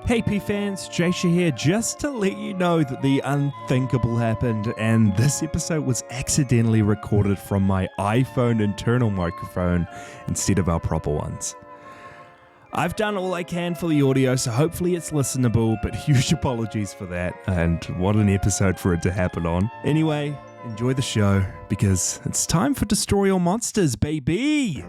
Hey P-fans, Jasha here, just to let you know that the unthinkable happened and this episode was accidentally recorded from my iPhone internal microphone instead of our proper ones. I've done all I can for the audio, so hopefully it's listenable, but huge apologies for that, and what an episode for it to happen on. Anyway, enjoy the show, because it's time for Destroy All Monsters, baby!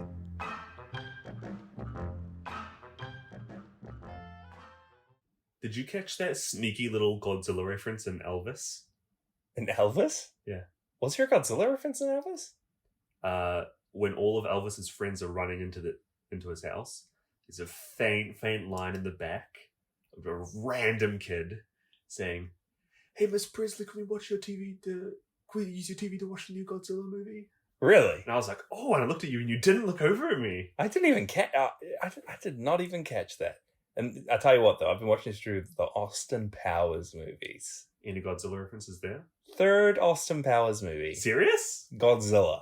Did you catch that sneaky little Godzilla reference in Elvis? In Elvis? Yeah. Was there a Godzilla reference in Elvis? When all of Elvis's friends are running into his house, there's a faint line in the back of a random kid saying, "Hey, Miss Presley, can we watch your TV? Can we use your TV to watch the new Godzilla movie?" Really? And I was like, "Oh!" And I looked at you, and you didn't look over at me. I didn't even catch. I did not even catch that. And I tell you what, though, I've been watching this through the Austin Powers movies. Any Godzilla references there? Third Austin Powers movie. Serious? Godzilla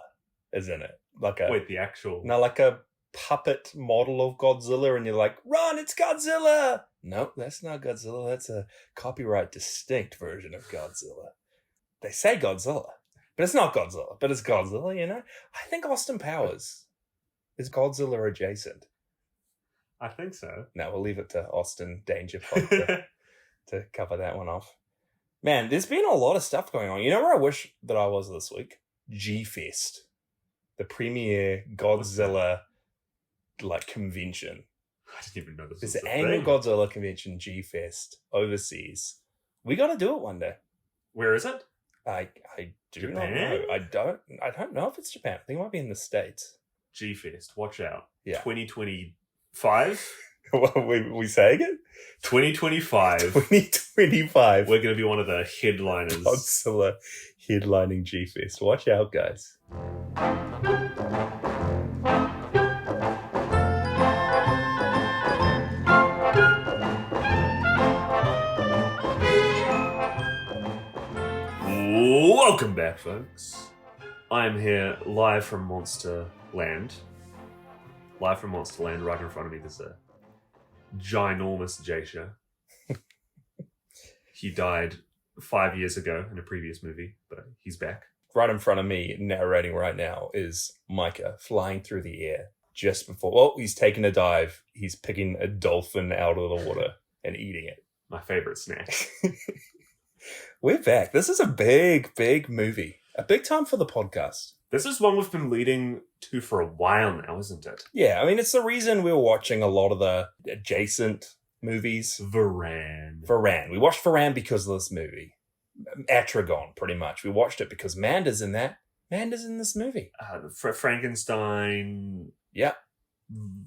is in it. Wait, the actual... No, like a puppet model of Godzilla, and you're like, run, it's Godzilla! No, that's not Godzilla. That's a copyright distinct version of Godzilla. They say Godzilla, but it's not Godzilla. But it's Godzilla, you know? I think Austin Powers is Godzilla adjacent. I think so. No, we'll leave it to Austin Danger Pod to cover that one off. Man, there's been a lot of stuff going on. You know where I wish that I was this week? G-Fest. The premier Godzilla convention. I didn't even know this There's was the a annual thing. Godzilla convention, G-Fest, overseas. We got to do it one day. Where is it? I do Japan? not know. I don't know if it's Japan. I think it might be in the States. G-Fest, watch out. Yeah. 2025? we saying it? 2025. 2025. We're going to be one of the headliners. Godzilla headlining G-Fest. Watch out, guys. Welcome back, folks. I'm here live from Monster Land. Live from Monster Land. Right in front of me, there's a ginormous Jasha. He died 5 years ago in a previous movie, but he's back. Right in front of me, narrating right now, is Micah flying through the air just before... Well, he's taking a dive. He's picking a dolphin out of the water and eating it. My favorite snack. We're back. This is a big, big movie. A big time for the podcast. This is one we've been leading to for a while now, isn't it? Yeah, I mean, it's the reason we're watching a lot of the adjacent movies. Varan. We watched Varan because of this movie. Atragon, pretty much. We watched it because Manda's in that. Manda's in this movie. Frankenstein. Yeah.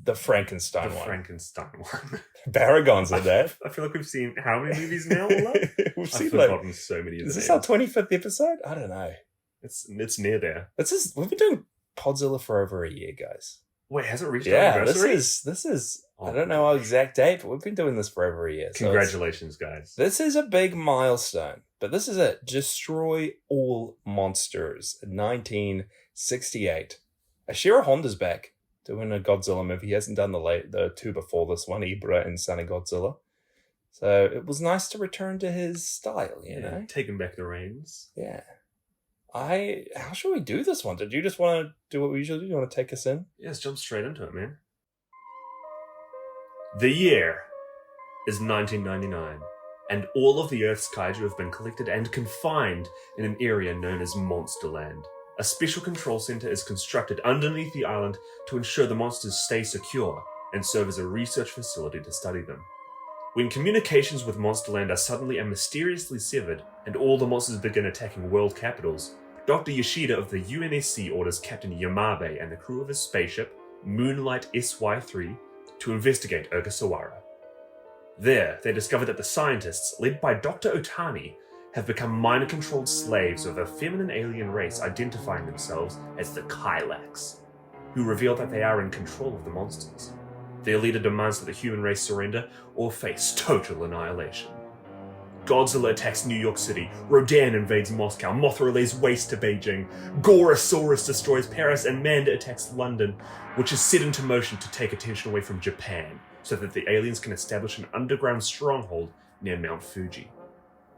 The Frankenstein one. Frankenstein one. Baragon's in that. I feel like we've seen how many movies now? I've We've forgotten so many of Is the this names. our 25th episode? I don't know. It's near there. We've been doing Podzilla for over a year, guys. Wait, has it reached our Yeah, anniversary? this is I don't know our exact date, but we've been doing this for over a year. So Congratulations, guys. this is a big milestone. But this is it. Destroy All Monsters, 1968. Ashiro Honda's back doing a Godzilla movie. He hasn't done the two before this one, Ibra and Son of Godzilla. So it was nice to return to his style, you know? Taking back the reins. Yeah. How should we do this one? Did you just want to do what we usually do? You want to take us in? Yeah, let's jump straight into it, man. The year is 1999, and all of the Earth's kaiju have been collected and confined in an area known as Monsterland. A special control center is constructed underneath the island to ensure the monsters stay secure and serve as a research facility to study them. When communications with Monsterland are suddenly and mysteriously severed, and all the monsters begin attacking world capitals, Dr. Yoshida of the UNSC orders Captain Yamabe and the crew of his spaceship, Moonlight SY-3, to investigate Ogasawara. There, they discover that the scientists, led by Dr. Otani, have become mind-controlled slaves of a feminine alien race identifying themselves as the Kylax, who reveal that they are in control of the monsters. Their leader demands that the human race surrender or face total annihilation. Godzilla attacks New York City, Rodan invades Moscow, Mothra lays waste to Beijing, Gorosaurus destroys Paris, and Manda attacks London, which is set into motion to take attention away from Japan, so that the aliens can establish an underground stronghold near Mount Fuji.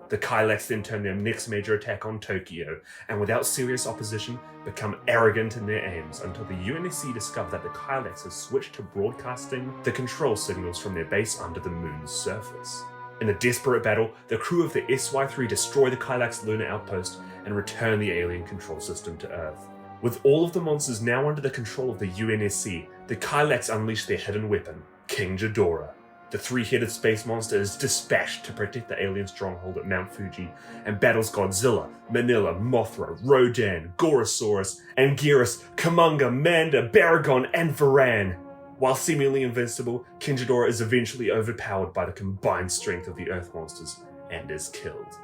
The Kylex then turn their next major attack on Tokyo, and without serious opposition, become arrogant in their aims until the UNSC discover that the Kylex has switched to broadcasting the control signals from their base under the moon's surface. In a desperate battle, the crew of the SY-3 destroy the Kylex lunar outpost and return the alien control system to Earth. With all of the monsters now under the control of the UNSC, the Kylex unleash their hidden weapon, King Ghidorah. The three-headed space monster is dispatched to protect the alien stronghold at Mount Fuji and battles Godzilla, Manila, Mothra, Rodan, Gorosaurus, Anguirus, Kamanga, Manda, Baragon, and Varan. While seemingly invincible, King Ghidorah is eventually overpowered by the combined strength of the Earth monsters and is killed.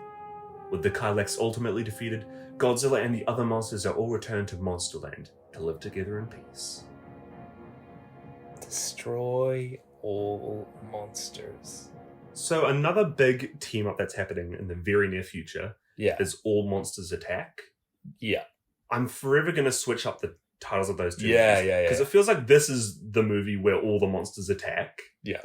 With the Kylex ultimately defeated, Godzilla and the other monsters are all returned to Monsterland to live together in peace. Destroy all monsters. So another big team up that's happening in the very near future is All Monsters Attack. Yeah. I'm forever going to switch up the titles of those two Yeah. because it feels like this is the movie where all the monsters attack. Yeah.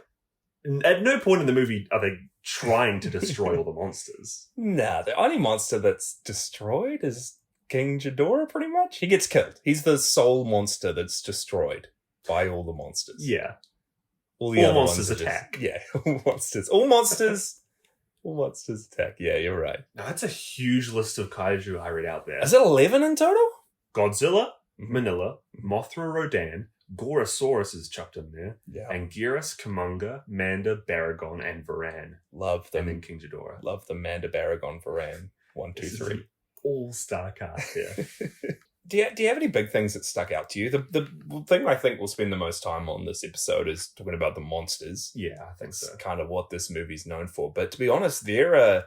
At no point in the movie are they trying to destroy all the monsters. Nah, the only monster that's destroyed is King Ghidorah, pretty much. He gets killed. He's the sole monster that's destroyed by all the monsters. Yeah. All All monsters attack. All monsters. All monsters. All monsters attack. Yeah, you're right. Now that's a huge list of kaiju I read out there. Is it 11 in total? Godzilla, Manila, Mothra, Rodan, Gorosaurus is chucked in there, Yeah. Anguirus, Kamanga, Manda, Baragon, and Varan. Love And then them. King Ghidorah. Love the Manda Baragon Varan. 1, 2, This is 3. an all-star cast here. Do you have any big things that stuck out to you? The thing I think we'll spend the most time on this episode is talking about the monsters. Yeah, I think That's so. kind of what this movie's known for. But to be honest, they're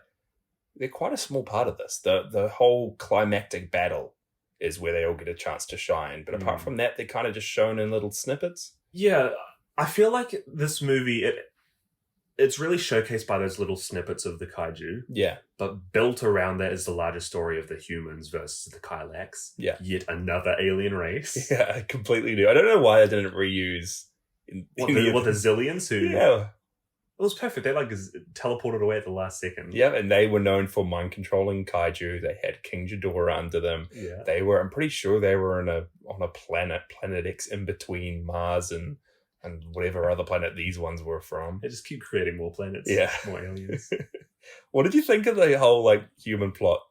quite a small part of this. The whole climactic battle is where they all get a chance to shine. But apart from that, they're kind of just shown in little snippets. Yeah, I feel like this movie, it's really showcased by those little snippets of the kaiju, Yeah. but built around that is the larger story of the humans versus the Kylex. Yeah. Yet another alien race. Yeah, I completely do. I don't know why I didn't reuse What, the Zillions who... Yeah. It was perfect. They teleported away at the last second. Yeah, and they were known for mind controlling kaiju. They had King Ghidorah under them. Yeah. I'm pretty sure they were on a planet X in between Mars and whatever other planet these ones were from. They just keep creating more planets. Yeah. More aliens. What did you think of the whole human plot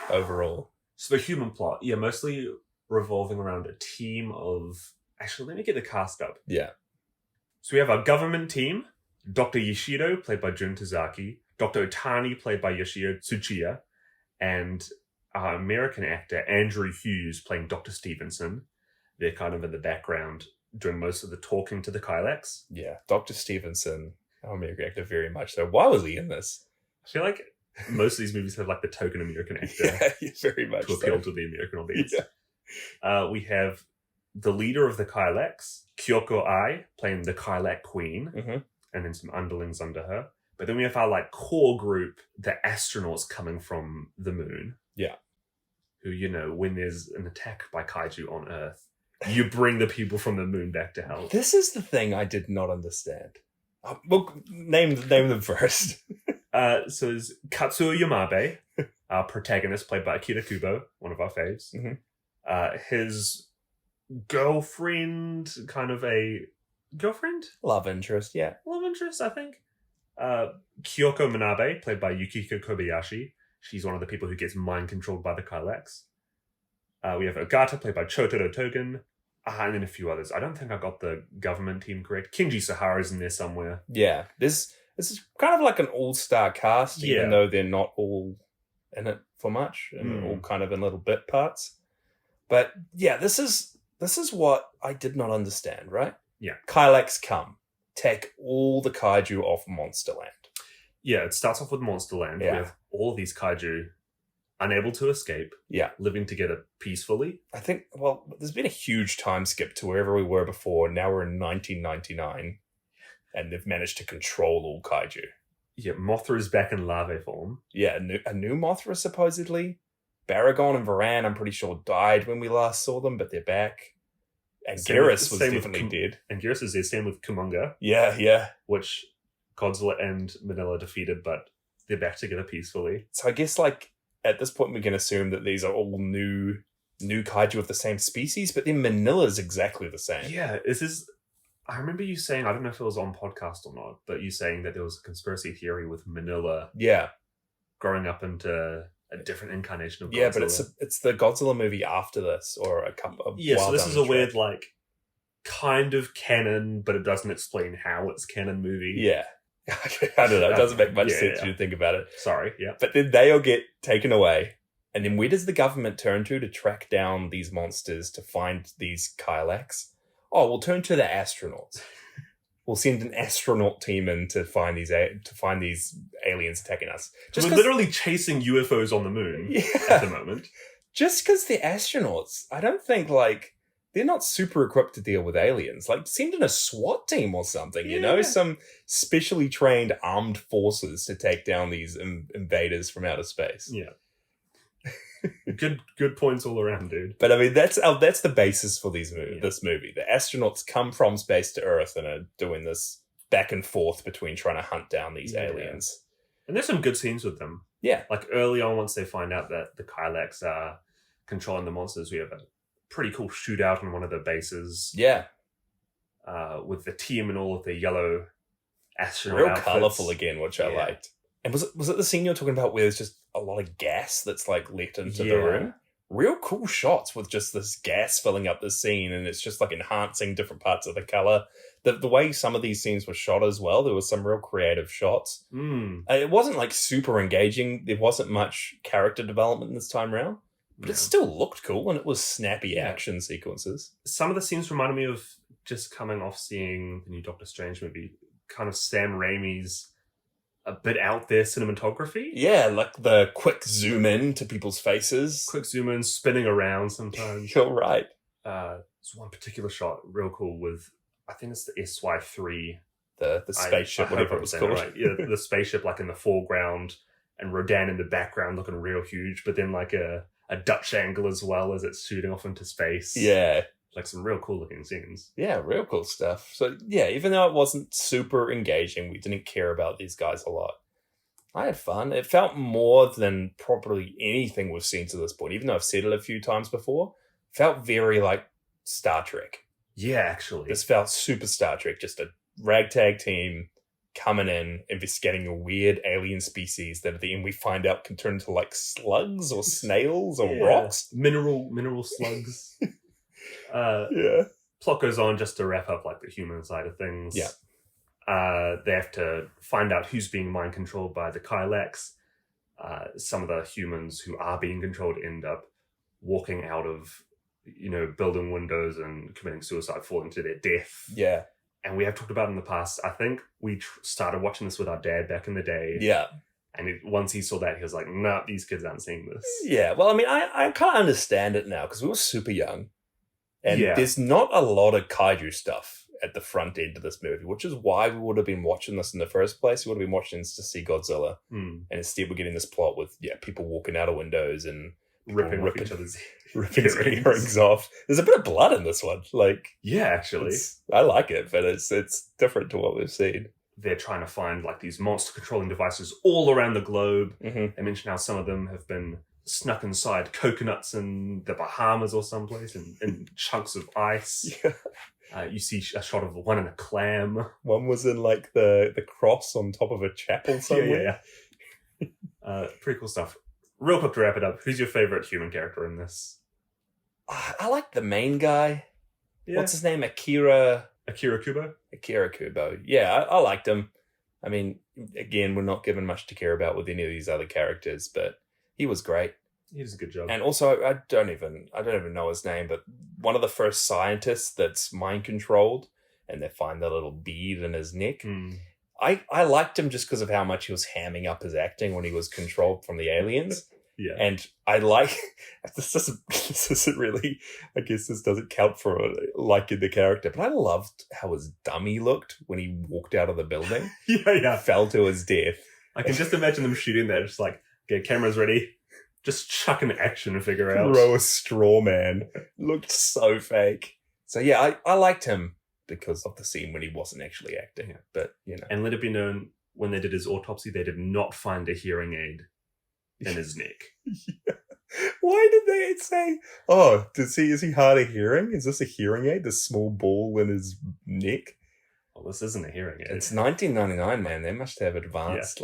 overall? So the human plot, mostly revolving around a team of... Actually, let me get the cast up. Yeah. So we have our government team, Dr. Yoshido, played by Jun Tazaki, Dr. Otani, played by Yoshio Tsuchiya, and our American actor, Andrew Hughes, playing Dr. Stevenson. They're kind of in the background doing most of the talking to the Kylex. Yeah. Dr. Stevenson, our American actor, very much so. Why was he in this? I feel like most of these movies have the token American actor Yeah, very much to appeal so. to the American audience. Yeah. We have the leader of the Kylex, Kyoko Ai, playing the Kylex Queen, Mhm. and then some underlings under her. But then we have our core group, the astronauts coming from the moon. Yeah. Who, when there's an attack by kaiju on Earth, you bring the people from the moon back to help. This is the thing I did not understand. Well, name them first. So there's Katsuo Yamabe, our protagonist, played by Akira Kubo, one of our faves. Mhm. His girlfriend, kind of a girlfriend? Love interest, yeah. Love interest, I think. Kyoko Manabe, played by Yukiko Kobayashi. She's one of the people who gets mind controlled by the Kylex. We have Ogata, played by Chotaro Togen. And then a few others. I don't think I got the government team correct. Kinji Sahara's in there somewhere. Yeah. This is kind of like an all-star cast, even though they're not all in it for much, and all kind of in little bit parts. But yeah, this is what I did not understand, right? Yeah. Kylex come, take all the kaiju off Monsterland. Yeah, it starts off with Monsterland with all of these kaiju unable to escape, living together peacefully. I think, there's been a huge time skip to wherever we were before. Now we're in 1999, and they've managed to control all kaiju. Yeah, Mothra is back in larvae form. Yeah, a new Mothra, supposedly. Baragon and Varan, I'm pretty sure, died when we last saw them, but they're back. And Same with- Geras was same with definitely dead. And Geras is there, same with Kumonga, Yeah. which Godzilla and Manila defeated, but they're back together peacefully. So I guess, like, at this point, we can assume that these are all new kaiju of the same species, but then Manila's exactly the same. Yeah, I remember you saying, I don't know if it was on podcast or not, but you saying that there was a conspiracy theory with Manila Yeah. growing up into a different incarnation of Godzilla. Yeah, but it's the Godzilla movie after this, or a couple of so this is a weird, like, kind of canon, but it doesn't explain how it's canon movie. Yeah. I don't know. It doesn't make much Yeah, sense yeah. if you think about it. Sorry, yeah. But then they all get taken away. And then where does the government turn to track down these monsters, to find these Kylax? Oh, we'll turn to the astronauts. We'll send an astronaut team in to find these aliens attacking us. We're literally chasing UFOs on the moon at the moment. Just because they're astronauts, I don't think, like, they're not super equipped to deal with aliens. Like, send in a SWAT team or something, you know? Yeah. Some specially trained armed forces to take down these invaders from outer space. Yeah. Good points all around, dude. But I mean, that's the basis for this movie. The astronauts come from space to Earth and are doing this back and forth between trying to hunt down these aliens. And there's some good scenes with them. Yeah. Like, early on, once they find out that the Kylax are controlling the monsters, we have a pretty cool shootout on one of the bases. Yeah. With the team and all of the yellow astronaut Real outfits. colourful again, which I Yeah. liked. And was it the scene you're talking about where there's just a lot of gas that's, like, let into the room? Real cool shots with just this gas filling up the scene, and it's just, like, enhancing different parts of the colour. The way some of these scenes were shot as well, there was some real creative shots. It wasn't, like, super engaging. There wasn't much character development this time around. But it still looked cool, and it was snappy action sequences. Some of the scenes reminded me of just coming off seeing the new Doctor Strange movie, kind of Sam Raimi's a bit out there cinematography. Yeah, like the quick zoom in to people's faces. Quick zoom in, spinning around sometimes. You're right. There's one particular shot, real cool, with, I think it's the SY-3. The spaceship, whatever it was called. Right. Yeah, the spaceship, like, in the foreground, and Rodan in the background looking real huge, but then, like, a Dutch angle as well as it's shooting off into space. Yeah. Like, some real cool looking scenes. Yeah, real cool stuff. So, yeah, even though it wasn't super engaging, we didn't care about these guys a lot. I had fun. It felt more than probably anything we've seen to this point, even though I've said it a few times before. It felt very like Star Trek. Yeah, actually. This felt super Star Trek. Just a ragtag team coming in, investigating a weird alien species that at the end we find out can turn into, like, slugs or snails or rocks. Mineral slugs. Plot goes on, just to wrap up, like, the human side of things. Yeah. They have to find out who's being mind controlled by the Kylax. Some of the humans who are being controlled end up walking out of, building windows and committing suicide, falling to their death. Yeah. And we have talked about in the past, I think we started watching this with our dad back in the day. Yeah. And once he saw that, he was like, nah, these kids aren't seeing this. Yeah. Well, I mean, I kind of understand it now because we were super young. And there's not a lot of kaiju stuff at the front end of this movie, which is why we would have been watching this in the first place. We would have been watching this to see Godzilla. And instead we're getting this plot with, people walking out of windows and ripping each other's earrings off. There's a bit of blood in this one. Like, yeah, actually. I like it, but it's different to what we've seen. They're trying to find, like, these monster controlling devices all around the globe. Mm-hmm. They mention how some of them have been snuck inside coconuts in the Bahamas or someplace, and chunks of ice. Yeah. You see a shot of one in a clam. One was in, like, the cross on top of a chapel somewhere. Yeah. Pretty cool stuff. Real quick to wrap it up, who's your favorite human character in this? I like the main guy. Yeah. What's his name? Akira Kubo? Akira Kubo. Yeah, I liked him. I mean, again, we're not given much to care about with any of these other characters, but he was great. He does a good job. And also, I don't even know his name, but one of the first scientists that's mind controlled, and they find the little bead in his neck. I liked him just because of how much he was hamming up his acting when he was controlled from the aliens. Yeah. And I like, this isn't really, I guess this doesn't count for liking the character, but I loved how his dummy looked when he walked out of the building. Yeah. Fell to his death. I can just imagine them shooting that, just like, okay, camera's ready. Just chuck an action figure out. Throw a straw man. Looked so fake. So yeah, I liked him because of the scene when he wasn't actually acting. Yeah. But, And let it be known, when they did his autopsy, they did not find a hearing aid in his neck. Yeah. Why did they say, oh, is he hard of hearing? Is this a hearing aid? This small ball in his neck? Well, this isn't a hearing aid. It's 1999, man. They must have advanced,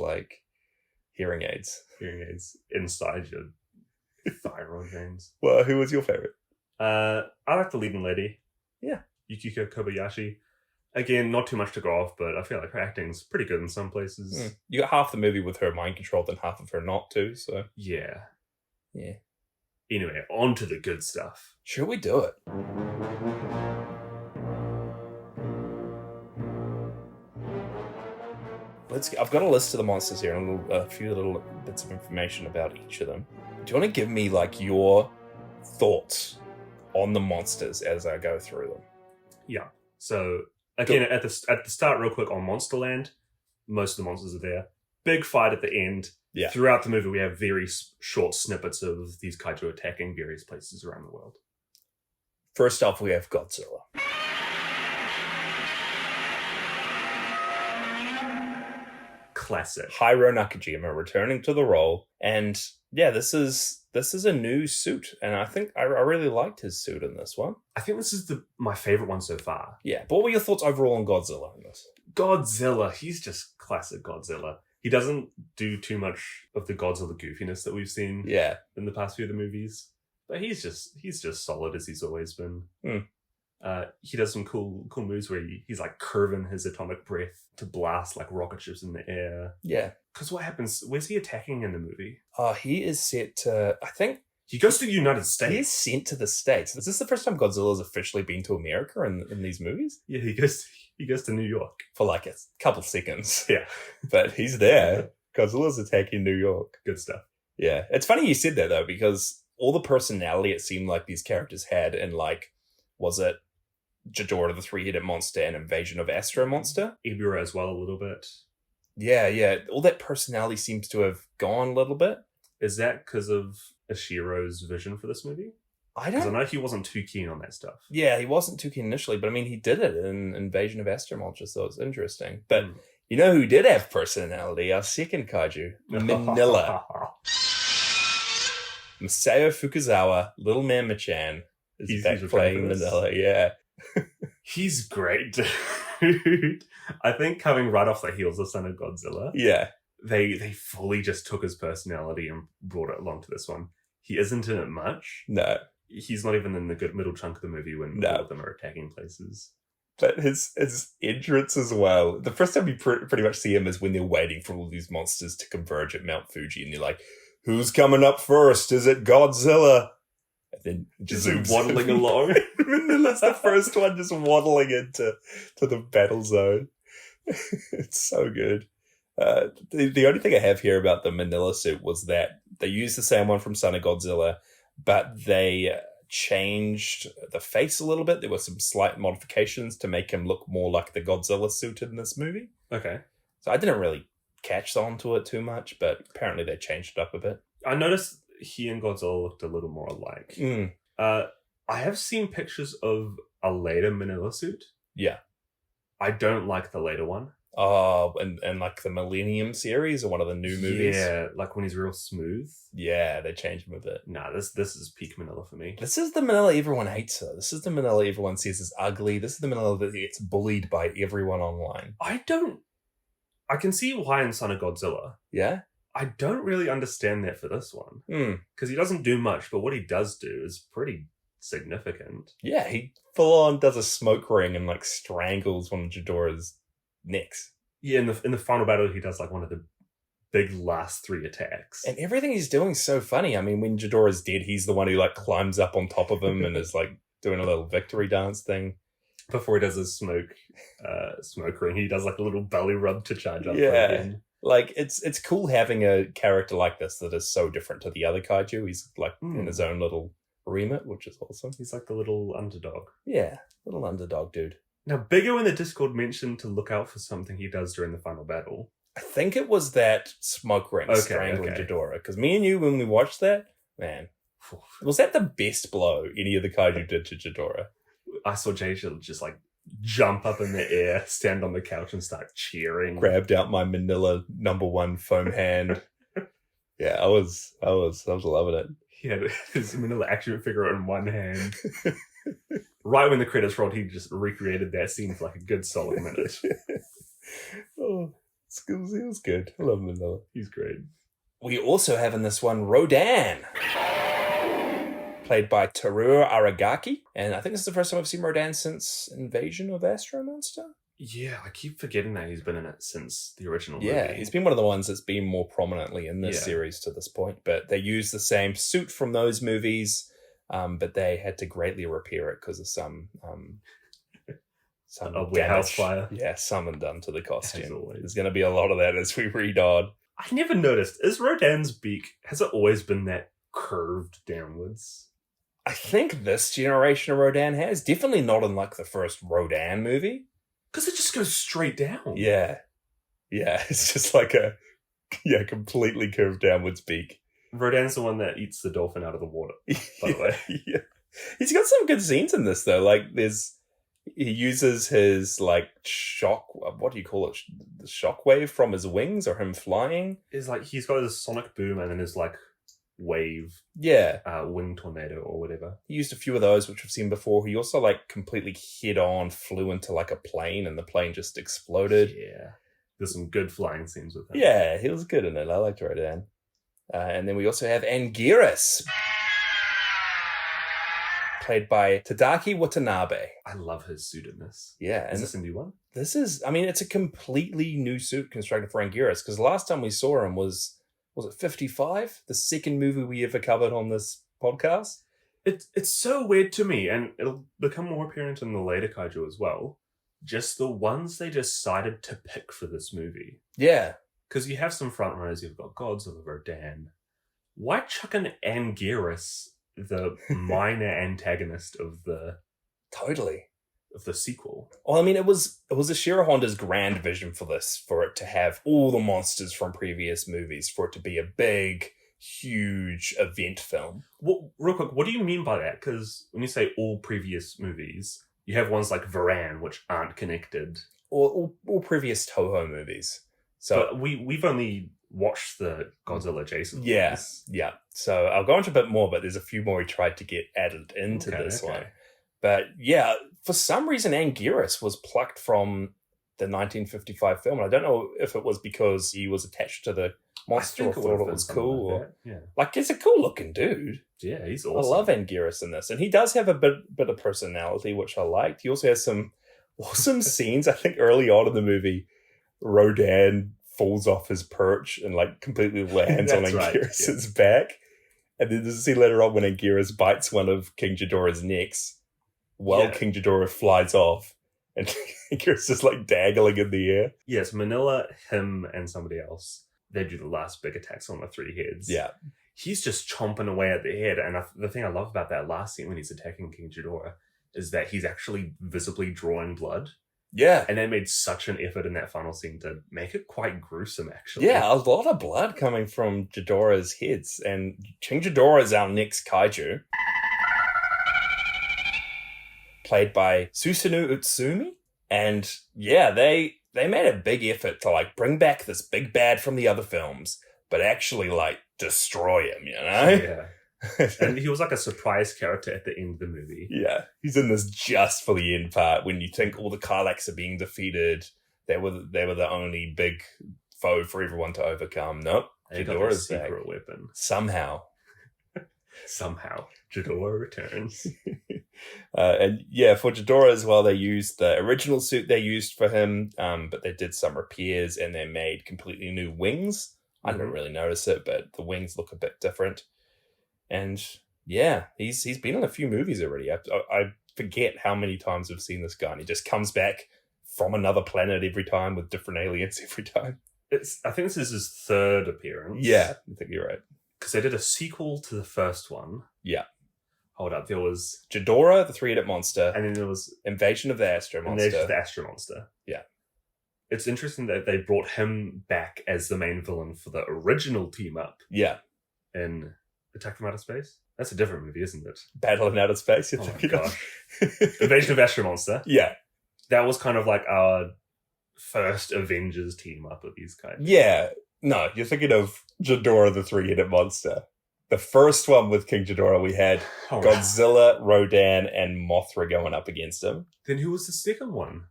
hearing aids. Hearing aids inside your thyroid veins. Well, who was your favorite? I like the leading lady. Yeah. Yukiko Kobayashi. Again, not too much to go off, but I feel like her acting's pretty good in some places. You got half the movie with her mind controlled and half of her not too, so. Yeah. Yeah. Anyway, on to the good stuff. Should we do it? I've got a list of the monsters here and a few little bits of information about each of them. Do you want to give me your thoughts on the monsters as I go through them? Yeah. So again, at the start, real quick on Monsterland, most of the monsters are there. Big fight at the end. Yeah. Throughout the movie, we have very short snippets of these kaiju attacking various places around the world. First off, we have Godzilla. Classic. Hiro Nakajima returning to the role, and yeah, this is a new suit, and I think I really liked his suit in this one. I think this is my favorite one so far. Yeah, but what were your thoughts overall on Godzilla in this? Godzilla, he's just classic Godzilla. He doesn't do too much of the Godzilla goofiness that we've seen in the past few of the movies, but he's just solid as he's always been. He does some cool moves where he's like curving his atomic breath to blast like rocket ships in the air. Yeah. Because what happens? Where's he attacking in the movie? He is set to, I think... He goes to the United States. He is sent to the States. Is this the first time Godzilla's officially been to America in these movies? Yeah, he goes to New York. For a couple seconds. Yeah. But he's there. Godzilla's attacking New York. Good stuff. Yeah. It's funny you said that, though, because all the personality it seemed like these characters had in, was it Ghidorah the Three-Headed Monster and Invasion of Astro Monster? Ibira as well, a little bit. Yeah. All that personality seems to have gone a little bit. Is that because of Ishiro's vision for this movie? I Because I know he wasn't too keen on that stuff. Yeah, he wasn't too keen initially, but I mean, he did it in Invasion of Astro Monster, so it's interesting. But you know who did have personality? Our second kaiju, Manila. Masao Fukuzawa, Little Man Machan, is back playing Manila. Yeah. He's great, dude. I think coming right off the heels of Son of Godzilla, they fully just took his personality and brought it along to this one. He isn't in it much. No. He's not even in the good middle chunk of the movie when all of them are attacking places. But his entrance as well. The first time you pretty much see him is when they're waiting for all these monsters to converge at Mount Fuji, and they're like, "Who's coming up first? Is it Godzilla?" And then just waddling along. Manila's the first one, just waddling into the battle zone. It's so good. The only thing I have here about the Manila suit was that they used the same one from Son of Godzilla, but they changed the face a little bit. There were some slight modifications to make him look more like the Godzilla suit in this movie. Okay. So I didn't really catch on to it too much, but apparently they changed it up a bit. I noticed he and Godzilla looked a little more alike. I have seen pictures of a later Manila suit. Yeah. I don't like the later one. Oh, and like the Millennium series or one of the new movies. Yeah, like when he's real smooth. Yeah, they changed him a bit. Nah, this is peak Manila for me. This is the Manila everyone hates her. This is the Manila everyone says is ugly. This is the Manila that gets bullied by everyone online. I can see why in Son of Godzilla. Yeah? I don't really understand that for this one. Because he doesn't do much, but what he does do is pretty significant. Yeah, he full on does a smoke ring and strangles one of Ghidorah's necks. Yeah, in the final battle, he does one of the big last 3 attacks. And everything he's doing is so funny. I mean, when Ghidorah's dead, he's the one who climbs up on top of him and is doing a little victory dance thing. Before he does his smoke ring, he does a little belly rub to charge up. Yeah. Again. It's cool having a character like this that is so different to the other kaiju. He's in his own little remit, which is awesome. He's like the little underdog. Yeah, little underdog dude. Now, Biggo in the Discord mentioned to look out for something he does during the final battle. I think it was that smoke ring strangling Ghidorah. Because me and you, when we watched that, man, was that the best blow any of the kaiju did to Ghidorah? I saw Jasia just like jump up in the air, stand on the couch, and start cheering. Grabbed out my Manila #1 foam hand. Yeah, I was loving it. He had his Manila action figure in one hand. Right when the credits rolled, he just recreated that scene for like a good solid minute. Oh, it was good. I love Manila. He's great. We also have in this one Rodan, played by Teruo Aragaki. And I think this is the first time I've seen Rodan since Invasion of Astro Monster. Yeah, I keep forgetting that he's been in it since the original movie. Yeah, he's been one of the ones that's been more prominently in this series to this point. But they used the same suit from those movies, but they had to greatly repair it because of some a warehouse fire. Yeah, something done to the costume. As always. There's going to be a lot of that as we read on. I never noticed. Is Rodan's beak, has it always been that curved downwards? I think this generation of Rodan has. Definitely not in like the first Rodan movie. Because it just goes straight down. Yeah. Yeah, it's just like a completely curved downwards beak. Rodan's the one that eats the dolphin out of the water, by the way. Yeah. He's got some good scenes in this, though. Like, he uses his, like, what do you call it? The shockwave from his wings or him flying. It's like, he's got his sonic boom and then his, like, wave. Yeah. Wing tornado or whatever. He used a few of those, which we've seen before. He also, like, completely head-on flew into, like, a plane and the plane just exploded. Yeah. There's some good flying scenes with him. Yeah, he was good in it. I liked Rodan. And then we also have Anguirus, played by Tadaki Watanabe. I love his suit in this. Yeah. Is this a new one? This is, I mean, it's a completely new suit constructed for Anguirus, because last time we saw him was it 55? The second movie we ever covered on this podcast? It's so weird to me, and it'll become more apparent in the later kaiju as well. Just the ones they decided to pick for this movie. Yeah. Because you have some frontrunners, you've got Godzilla, Rodan. Why chuck an Anguirus, the minor antagonist of the sequel? Well, I mean, it was Ishiro Honda's grand vision for this, for it to have all the monsters from previous movies, for it to be a big, huge event film. Well, real quick, what do you mean by that? Because when you say all previous movies, you have ones like Varan, which aren't connected. Or all previous Toho movies. So but we've only watched the Godzilla Jason movies. Yeah. So I'll go into a bit more, but there's a few more he tried to get added into this one. But yeah, for some reason, Anguirus was plucked from the 1955 film. And I don't know if it was because he was attached to the monster or thought it was cool. Like, he's a cool looking dude. Yeah, he's awesome. I love Anguirus in this. And he does have a bit of personality, which I liked. He also has some awesome scenes. I think early on in the movie, Rodan falls off his perch and like completely lands on Anguirus' back. And then there's a scene later on when Anguirus bites one of King Ghidorah's necks while King Ghidorah flies off. And Anguirus is like dangling in the air. Yes, Manila, him, and somebody else, they do the last big attacks on the three heads. Yeah. He's just chomping away at the head. And the thing I love about that last scene when he's attacking King Ghidorah is that he's actually visibly drawing blood. Yeah. And they made such an effort in that final scene to make it quite gruesome, actually. Yeah, a lot of blood coming from Ghidorah's heads. And King Ghidorah is our next kaiju, played by Susanoo Utsumi. And yeah, they made a big effort to like bring back this big bad from the other films, but actually like destroy him, you know? Yeah. And he was like a surprise character at the end of the movie. Yeah. He's in this just for the end part when you think all the Karlaks are being defeated. They were the only big foe for everyone to overcome. Nope. They got a secret weapon. Somehow. Ghidorah returns. And yeah, for Ghidorah as well, they used the original suit they used for him, but they did some repairs and they made completely new wings. I didn't really notice it, but the wings look a bit different. And yeah, he's been in a few movies already. I forget how many times we've seen this guy, and he just comes back from another planet every time with different aliens every time. I think this is his third appearance. Yeah, I think you're right. Because they did a sequel to the first one. Yeah. Hold up, there was Ghidorah, the three-headed monster, and then there was Invasion of the Astro Monster. Invasion of the Astro Monster. Yeah. It's interesting that they brought him back as the main villain for the original team up. Yeah. In Attack from Outer Space? That's a different movie, isn't it? Battle in Outer Space, you're Oh my thinking gosh. of? Invasion of Astro Monster. Yeah. That was kind of like our first Avengers team up with these guys. Yeah. No, you're thinking of Ghidorah the three-headed monster. The first one with King Ghidorah, we had Oh, Godzilla, Rodan, and Mothra going up against him. Then who was the second one?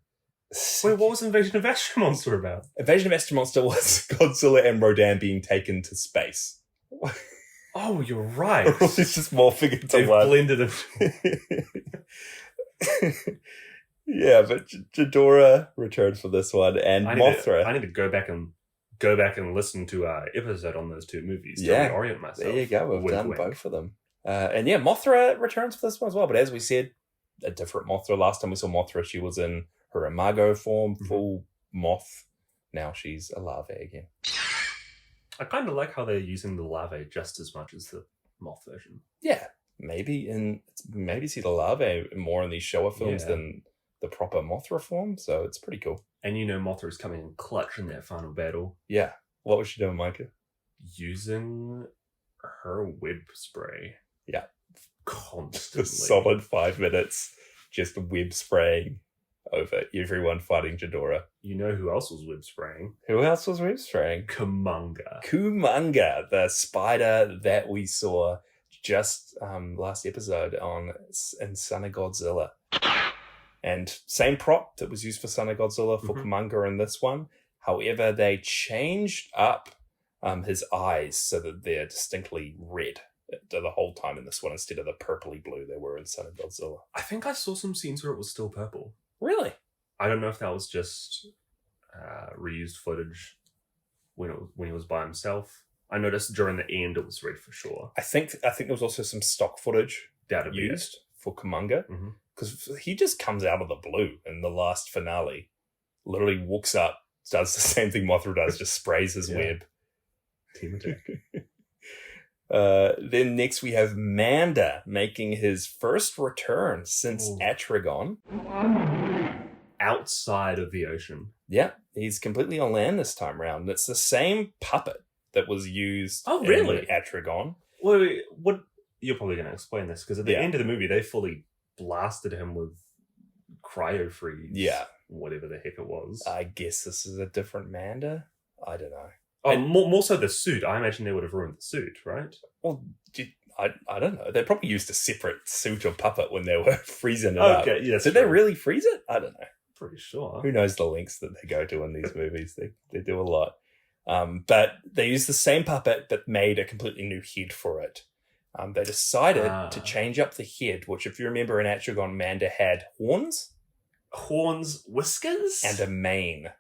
Wait, what was Invasion of Astro Monster about? Invasion of Astro Monster was Godzilla and Rodan being taken to space. Oh, you're right. It's just morphing into They've one. blended it. Yeah, but Ghidorah returned for this one, and Mothra. I need to go back and listen to our episode on those two movies to Yeah. reorient myself. There you go. We've Wink, done wink. both of them. And yeah, Mothra returns for this one as well. But as we said, a different Mothra. Last time we saw Mothra, she was in her imago form, full moth. Now she's a larvae again. I kind of like how they're using the larvae just as much as the moth version. Yeah, maybe see the larvae more in these Showa films Yeah. than the proper Mothra form. So it's pretty cool. And Mothra is coming in clutch in that final battle, Yeah. What was she doing, Micah? using her web spray. Yeah. Constantly. A solid 5 minutes just web spraying over everyone fighting Ghidorah. You know who else was web spraying? Who else was web spraying? Kumunga. Kumunga, the spider that we saw just last episode in Son of Godzilla. And same prop that was used for Son of Godzilla for Kumunga in this one. However, they changed up his eyes so that they're distinctly red the whole time in this one instead of the purpley blue they were in Son of Godzilla. I think I saw some scenes where it was still purple. Really? I don't know if that was just reused footage when he was by himself. I noticed during the end it was red for sure. I think there was also some stock footage That'd be used for Kumunga. Mhm. Because he just comes out of the blue in the last finale. Literally walks up, does the same thing Mothra does, just sprays his Yeah. web. Team attack. Then next we have Manda making his first return since Ooh. Atragon. Outside of the ocean. Yeah, he's completely on land this time around. It's the same puppet that was used Oh, in really? Atragon. Wait, what? You're probably going to explain this because at the Yeah. end of the movie they fully blasted him with cryo freeze. Yeah. Whatever the heck it was. I guess this is a different Manda? I don't know. and more so the suit. I imagine they would have ruined the suit, right? Well, I don't know. They probably used a separate suit or puppet when they were freezing it up. Okay, yes. Did they really freeze it? I don't know. Pretty sure. Who knows the lengths that they go to in these movies? They do a lot. But they used the same puppet but made a completely new head for it. They decided to change up the head, which if you remember in Atragon, Manda had horns. Horns, whiskers? And a mane.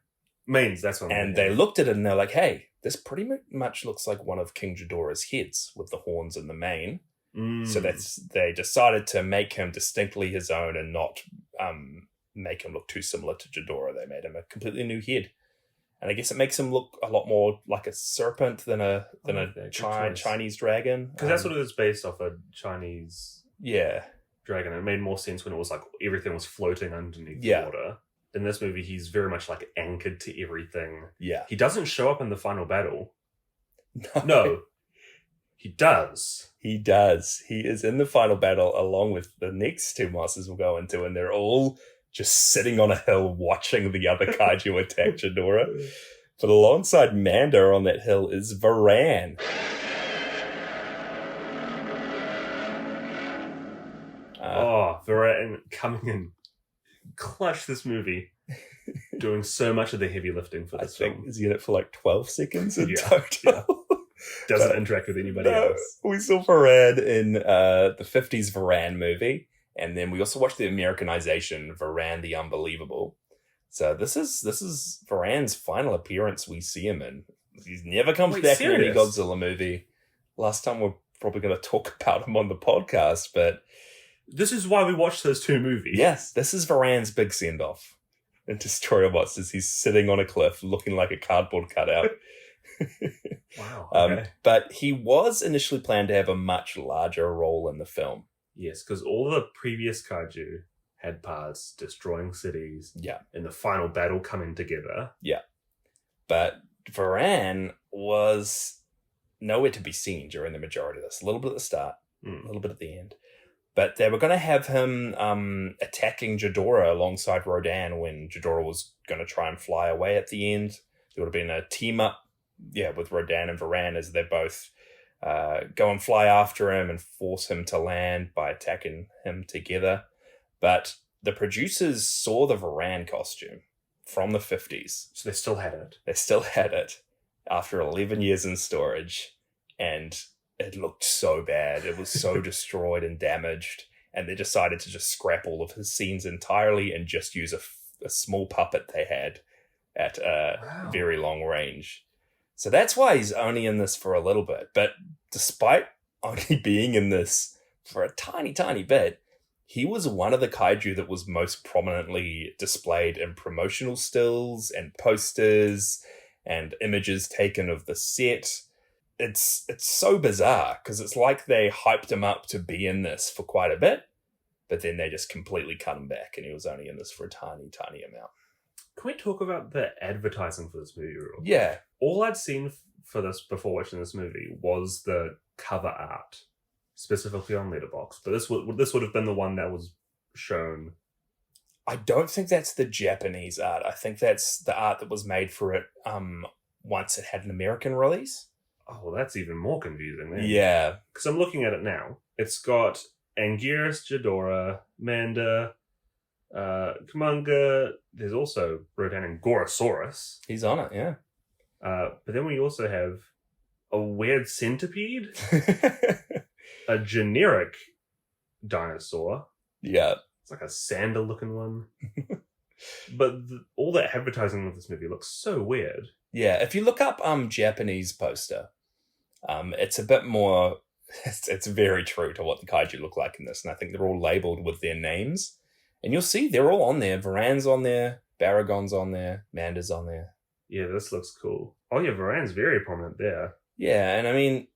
Manes, that's what I'm And thinking. they looked at it and they're like, hey, this pretty much looks like one of King Ghidorah's heads with the horns and the mane. So they decided to make him distinctly his own and not make him look too similar to Ghidorah. They made him a completely new head. And I guess it makes him look a lot more like a serpent than a Chinese dragon. Because that's what it was based off, a Chinese Yeah. dragon. It made more sense when it was like everything was floating underneath the Yeah. water. In this movie, he's very much like anchored to everything. Yeah. He doesn't show up in the final battle. No. He does. He does. He is in the final battle along with the next two monsters we'll go into, and they're all just sitting on a hill watching the other kaiju attack Ghidorah. But alongside Manda on that hill is Varan. Varan coming in clutch this movie. Doing so much of the heavy lifting for I this think film. is in it for like 12 seconds in Yeah, total. Doesn't interact with anybody else. We saw Varan in the 50s Varan movie, and then we also watched the Americanization Varan the Unbelievable. So this is Varan's final appearance we see him in. He's never comes back in any Godzilla movie. Last time we're probably going to talk about him on the podcast, but This is why we watched those two movies. yes, this is Varan's big send-off in Destroyer Monsters. He's sitting on a cliff looking like a cardboard cutout. Wow. Okay. But he was initially planned to have a much larger role in the film. Yes, because all the previous kaiju had parts destroying cities. Yeah. And the final battle coming together. But Varan was nowhere to be seen during the majority of this. A little bit at the start, a little bit at the end. But they were going to have him attacking Ghidorah alongside Rodan when Ghidorah was going to try and fly away at the end. There would have been a team up, with Rodan and Varan as they both go and fly after him and force him to land by attacking him together. But the producers saw the Varan costume from the 50s. So they still had it. They still had it after 11 years in storage, and it looked so bad. It was so destroyed and damaged, and they decided to just scrap all of his scenes entirely and just use a small puppet they had at a very long range. So that's why he's only in this for a little bit. But despite only being in this for a tiny, tiny bit, he was one of the kaiju that was most prominently displayed in promotional stills and posters and images taken of the set. It's so bizarre because it's like they hyped him up to be in this for quite a bit, but then they just completely cut him back and he was only in this for a tiny, tiny amount. Can we talk about the advertising for this movie? Yeah. All I'd seen for this before watching this movie was the cover art, specifically on Letterboxd. But this would have been the one that was shown. I don't think that's the Japanese art. I think that's the art that was made for it once it had an American release. Oh, well, that's even more confusing then. Yeah. Because I'm looking at it now. It's got Anguirus, Ghidorah, Manda, Kumonga. There's also Rodan and Gorosaurus. He's on it, yeah. But then we also have a weird centipede, a generic dinosaur. Yeah. It's like a sandal-looking one. But all that advertising of this movie looks so weird. Yeah, if you look up Japanese poster, it's a bit more... It's very true to what the kaiju look like in this, and I think they're all labelled with their names. And you'll see they're all on there. Varan's on there, Baragon's on there, Manda's on there. Yeah, this looks cool. Oh yeah, Varan's very prominent there. Yeah, and I mean,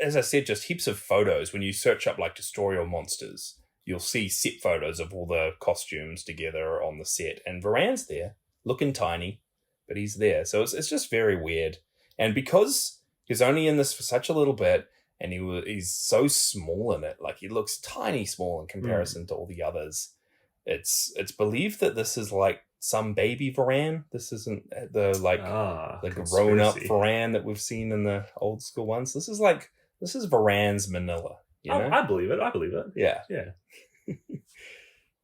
as I said, just heaps of photos. When you search up like Destroy All Monsters, you'll see set photos of all the costumes together on the set. And Varan's there, looking tiny, but he's there. So it's just very weird. And because he's only in this for such a little bit, and he's so small in it, like he looks tiny small in comparison to all the others. It's believed that this is like some baby Varan. This isn't the grown up Varan that we've seen in the old school ones. This is Varan's Manila. You know? I believe it. Yeah. Yeah.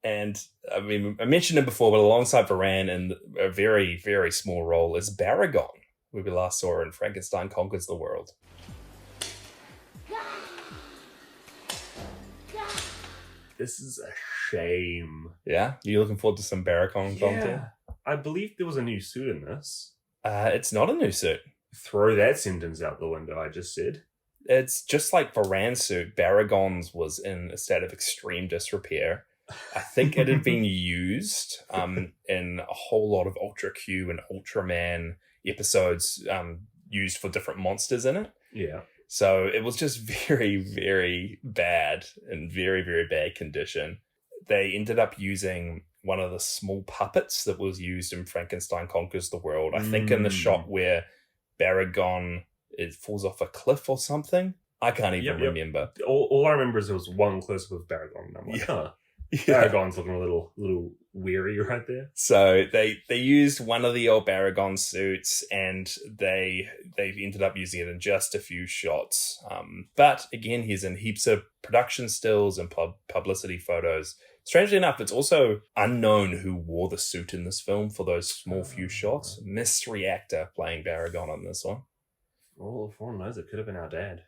And I mean, I mentioned him before, but alongside Varan in a very, very small role is Baragon, who we last saw in Frankenstein Conquers the World. This is a shame. Yeah? You looking forward to some Baragon content? I believe there was a new suit in this. It's not a new suit. Throw that sentence out the window, I just said. It's just like Varan's suit. Baragon's was in a state of extreme disrepair. I think it had been used in a whole lot of Ultra Q and Ultraman episodes used for different monsters in it. Yeah. So it was just very, very bad in very, very bad condition. They ended up using one of the small puppets that was used in Frankenstein Conquers the World. I think in the shot where Baragon falls off a cliff or something. I can't even remember. All I remember is there was one close-up of Baragon. And I'm like, Baragon's looking a little weary right there. So they used one of the old Baragon suits, and they ended up using it in just a few shots. But again, he's in heaps of production stills and publicity photos. Strangely enough, it's also unknown who wore the suit in this film for those small few shots. Mystery actor playing Baragon on this one. Well, if one knows, it could have been our dad.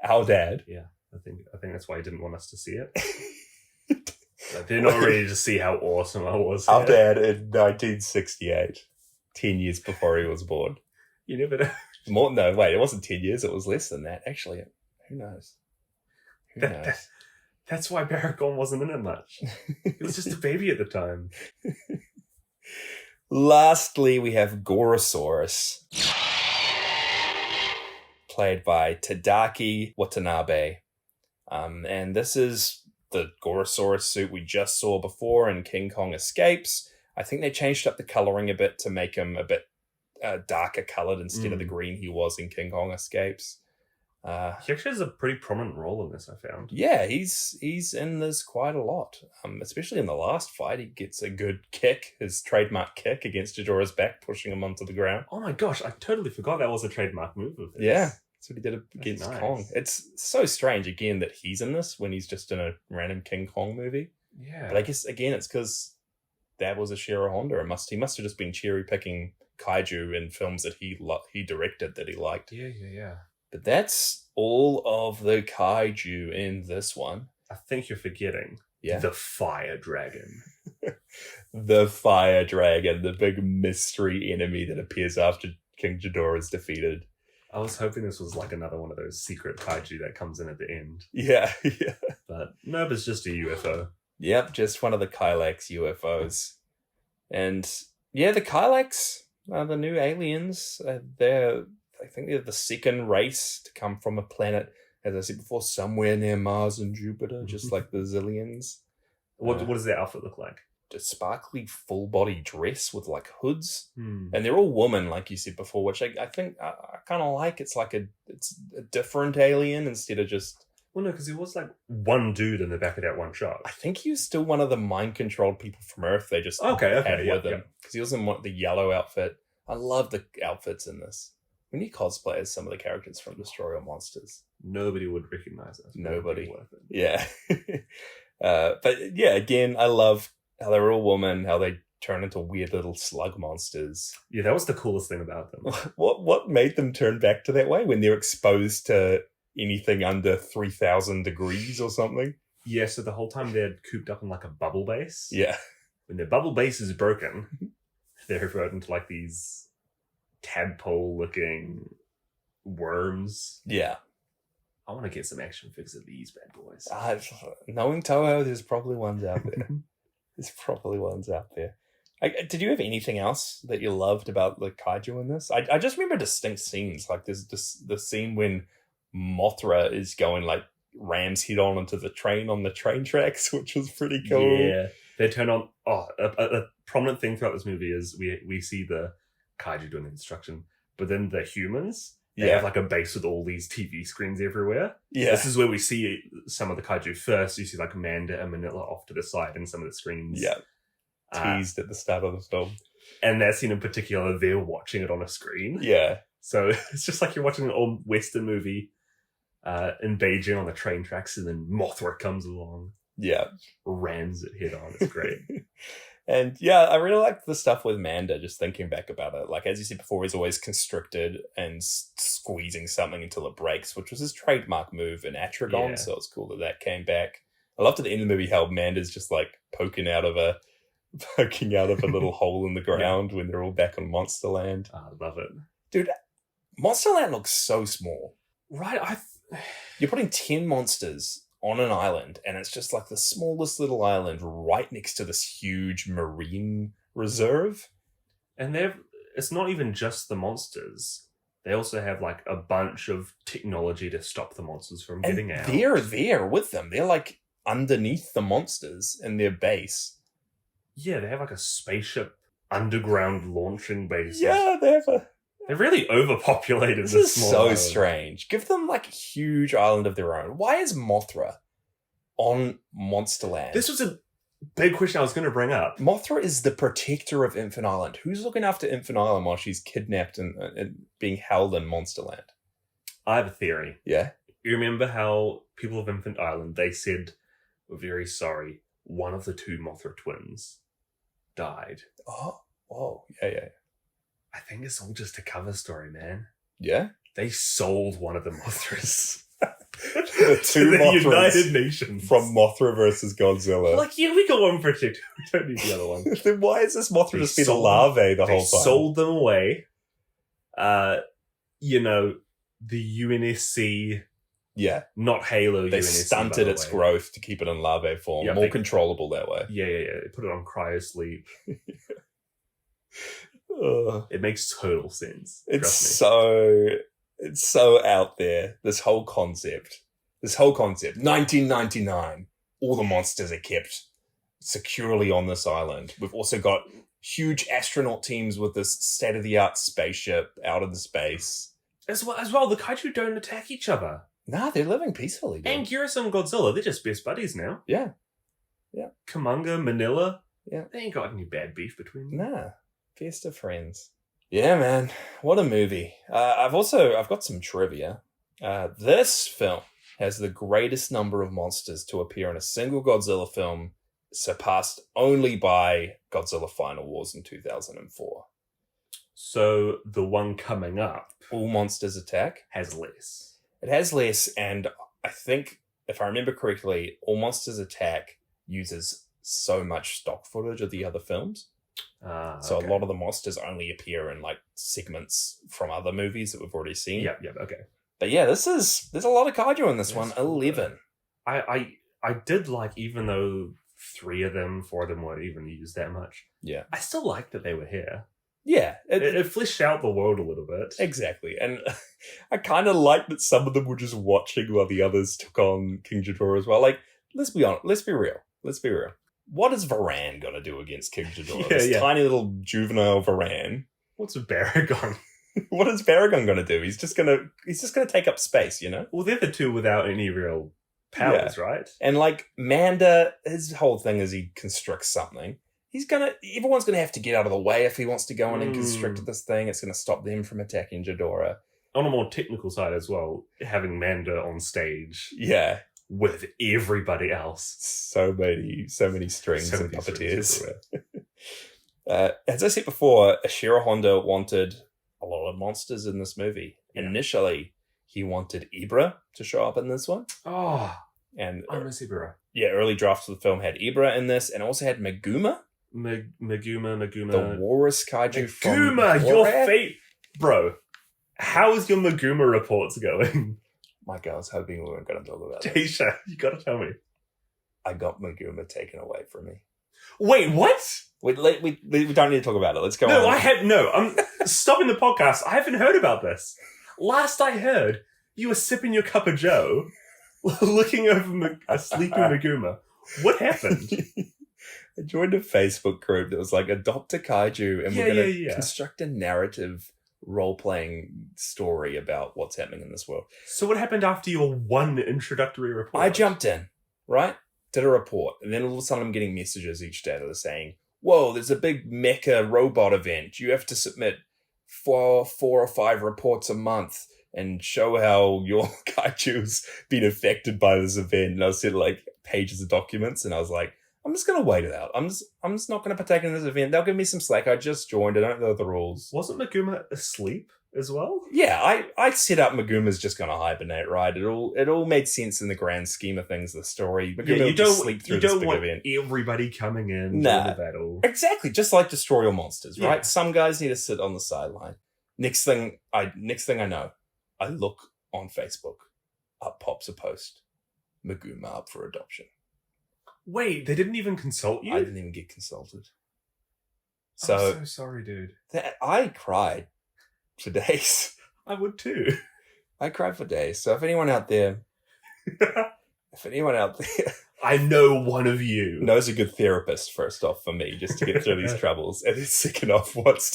Our dad? Yeah, I think that's why he didn't want us to see it. They're not ready to see how awesome I was. Our dad in 1968, 10 years before he was born. You never know. No, wait, it wasn't 10 years. It was less than that. Actually, who knows? Who knows? That's why Baragon wasn't in it much. He was just a baby at the time. Lastly, we have Gorosaurus, played by Tadaki Watanabe. And this is the Gorosaurus suit we just saw before in King Kong Escapes. I think they changed up the coloring a bit to make him a bit darker colored instead of the green he was in King Kong Escapes. He actually has a pretty prominent role in this, I found. Yeah, he's in this quite a lot. Especially in the last fight, he gets a good kick, his trademark kick against Ghidorah's back, pushing him onto the ground. Oh my gosh, I totally forgot that was a trademark move of his. Yeah, that's what he did against nice. Kong. It's so strange, again, that he's in this when he's just in a random King Kong movie. Yeah. But I guess, again, it's because that was a Shiro Honda. He must have just been cherry-picking kaiju in films that he directed that he liked. Yeah. But that's all of the kaiju in this one. I think you're forgetting Yeah. the fire dragon. The fire dragon, the big mystery enemy that appears after King Ghidorah is defeated. I was hoping this was like another one of those secret kaiju that comes in at the end. Yeah. But nope, it's just a UFO. Yep, just one of the Kylax UFOs. And yeah, the Kylax are the new aliens. I think they're the second race to come from a planet, as I said before, somewhere near Mars and Jupiter, just like the Zillions. What does their outfit look like? A sparkly full body dress with like hoods. Hmm. And they're all women, like you said before, which I think I kind of like. It's like it's a different alien instead of just... Well, no, because there was like one dude in the back of that one shot. I think he was still one of the mind-controlled people from Earth. They just Okay, had yeah, with him. Because he was in the yellow outfit. I love the outfits in this. When you cosplay as some of the characters from Destroy All Monsters. Nobody would recognize us. Nobody. Worth it. Yeah. But yeah, again, I love how they're all women, how they turn into weird little slug monsters. Yeah, that was the coolest thing about them. What made them turn back to that way when they're exposed to anything under 3,000 degrees or something? Yeah, so the whole time they're cooped up in like a bubble base. Yeah. When their bubble base is broken, they're converted into like these tadpole-looking worms. Yeah. I want to get some action figures of these bad boys. Knowing Toho, there's probably ones out there. Did you have anything else that you loved about the kaiju in this? I just remember distinct scenes. Like there's the scene when Mothra is going like rams head on into the train on the train tracks, which was pretty cool. Yeah. They turn on... a prominent thing throughout this movie is we see the kaiju doing the construction, but then the humans... They have like a base with all these TV screens everywhere. Yeah. This is where we see some of the kaiju first. You see like Amanda and Manila off to the side and some of the screens. Yeah. Teased at the start of the film. And that scene in particular, they're watching it on a screen. Yeah. So it's just like you're watching an old Western movie in Beijing on the train tracks, and then Mothra comes along. Yeah. Rams it head on. It's great. And yeah, I really liked the stuff with Manda, just thinking back about it. Like, as you said before, he's always constricted and squeezing something until it breaks, which was his trademark move in Atragon. Yeah. So it's cool that came back. I loved at the end of the movie how Manda's just like poking out of a little hole in the ground when they're all back on Monsterland. I love it. Dude, Monsterland looks so small. Right. You're putting 10 monsters on an island, and it's just like the smallest little island right next to this huge marine reserve. And it's not even just the monsters. They also have like a bunch of technology to stop the monsters from getting out. They're there with them. They're like underneath the monsters in their base. Yeah, they have like a spaceship underground launching base. Yeah, They're really overpopulated. This is small so island. strange. Give them like a huge island of their own. Why is Mothra on Monsterland? This was a big question I was going to bring up. Mothra is the protector of Infant Island. Who's looking after Infant Island while she's kidnapped and being held in Monsterland? I have a theory. Yeah. You remember how people of Infant Island, they said, we're very sorry, one of the two Mothra twins died. Oh, yeah. I think it's all just a cover story, man. Yeah? They sold one of the Mothras. The two to the Mothras United Nations. from Mothra versus Godzilla. Like, yeah, we got one protected. We don't need the other one. Then why is this Mothra They just been a sold- larvae the They whole time? sold them away. The UNSC, Yeah. not Halo They UNSC, stunted by the its way. growth to keep it in larvae form. Yeah, More they- controllable that way. Yeah. They put it on cryosleep. Ugh. It makes total sense. It's Trust so out there. This whole concept. 1999. All the monsters are kept securely on this island. We've also got huge astronaut teams with this state-of-the-art spaceship out in space. As well, the kaiju don't attack each other. Nah, they're living peacefully. Dude. And Ghirus and Godzilla, they're just best buddies now. Yeah. Kumonga, Manila, Yeah. they ain't got any bad beef between them. Nah, best of friends. Yeah, man, what a movie. I've got some trivia. This film has the greatest number of monsters to appear in a single Godzilla film, surpassed only by Godzilla Final Wars in 2004. So the one coming up All Monsters Attack has less. It has less, and I think, if I remember correctly, All Monsters Attack uses so much stock footage of the other films. So okay. a lot of the monsters only appear in like segments from other movies that we've already seen. Yep, okay. But yeah, there's a lot of kaiju in this one. 11. I did like, even though 4 of them weren't even used that much. Yeah. I still like that they were here. Yeah. It fleshed out the world a little bit. Exactly. And I kind of like that some of them were just watching while the others took on King Ghidorah as well. Like, let's be honest. Let's be real. What is Varan going to do against King Ghidorah? This tiny little juvenile Varan. What's a Baragon? What is Baragon going to do? He's just going to take up space, you know? Well, they're the two without any real powers, right? And like Manda, his whole thing is he constricts something. Everyone's going to have to get out of the way if he wants to go in and constrict this thing. It's going to stop them from attacking Ghidorah. On a more technical side as well, having Manda on stage. Yeah. With everybody else. So many strings and puppeteers. As I said before, Ishiro Honda wanted a lot of monsters in this movie. Yeah. Initially, he wanted Ibra to show up in this one. Oh, and I miss Ibra. Yeah, early drafts of the film had Ibra in this, and also had Meguma. Meguma. The walrus kaiju from Meguma, your fate. Bro, how is your Meguma reports going? Mike, I was hoping we weren't going to talk about it. Tisha, you got to tell me. I got Meguma taken away from me. Wait, what? We don't need to talk about it. Let's go on. I'm stopping the podcast. I haven't heard about this. Last I heard, you were sipping your cup of joe, looking over a sleeping Meguma. What happened? I joined a Facebook group that was like, adopt a kaiju, and we're going to construct a narrative role-playing story about what's happening in this world. So what happened after your one introductory report? I jumped in, right? Did a report, and then all of a sudden I'm getting messages each day that are saying, whoa, there's a big mecha robot event. You have to submit 4 or 5 reports a month and show how your kaiju's been affected by this event. And I was sent like pages of documents, and I was like, I'm just going to wait it out. I'm just not going to partake in this event. They'll give me some slack. I just joined. I don't know the rules. Wasn't Meguma asleep as well? Yeah, I set up Meguma's just going to hibernate, right? It all made sense in the grand scheme of things, the story. Meguma you don't sleep through this big event. Everybody coming in to the battle. Exactly, just like Destroy All Monsters, right? Yeah. Some guys need to sit on the sideline. Next thing I know, I look on Facebook. Up pops a post. Meguma up for adoption. Wait, they didn't even consult you? I didn't even get consulted. I'm so sorry, dude. I cried for days. I would too. I cried for days. So if anyone out there I know one of you knows a good therapist, first off, for me, just to get through these troubles, and then second off wants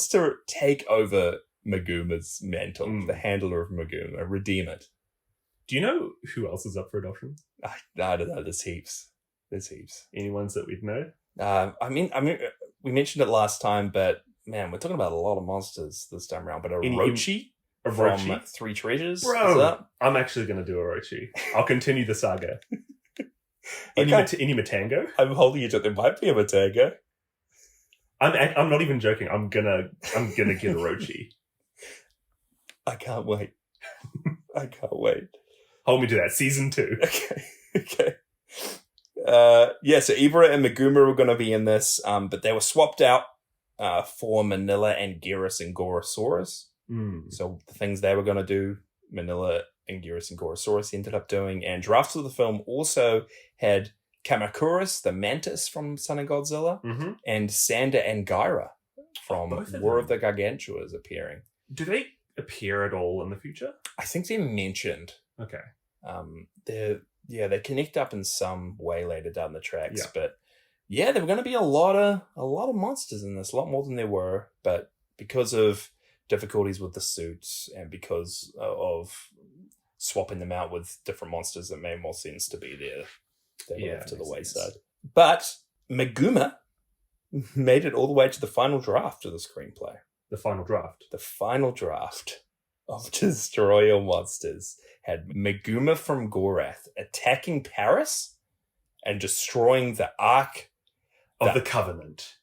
to take over Meguma's mantle, the handler of Meguma, redeem it. Do you know who else is up for adoption? I don't know. There's heaps. Any ones that we'd know? I mean, we mentioned it last time, but man, we're talking about a lot of monsters this time around. But Orochi from Three Treasures. Bro, I'm actually going to do Orochi. I'll continue the saga. Any Matango? I'm holding you to there might be a Matango. I'm not even joking. I'm gonna get Orochi. I can't wait. Hold me to that. Season 2. Okay. So Ibra and Meguma were going to be in this, but they were swapped out for Manila and Ghirus and Gorosaurus. So the things they were going to do, Manila and Ghirus and Gorosaurus ended up doing. And drafts of the film also had Kamacuras, the mantis from Son of Godzilla, and Sander and Gyra from War of the Gargantuas appearing. Do they appear at all in the future? I think they're mentioned. Okay. They connect up in some way later down the tracks, but there were going to be a lot of monsters in this, a lot more than there were, but because of difficulties with the suits and because of swapping them out with different monsters that made more sense to be there, they were left to the wayside. But Meguma made it all the way to the final draft of the screenplay. The final draft. The final draft of Destroy All Monsters had Meguma from Gorath attacking Paris and destroying the Ark of the Covenant.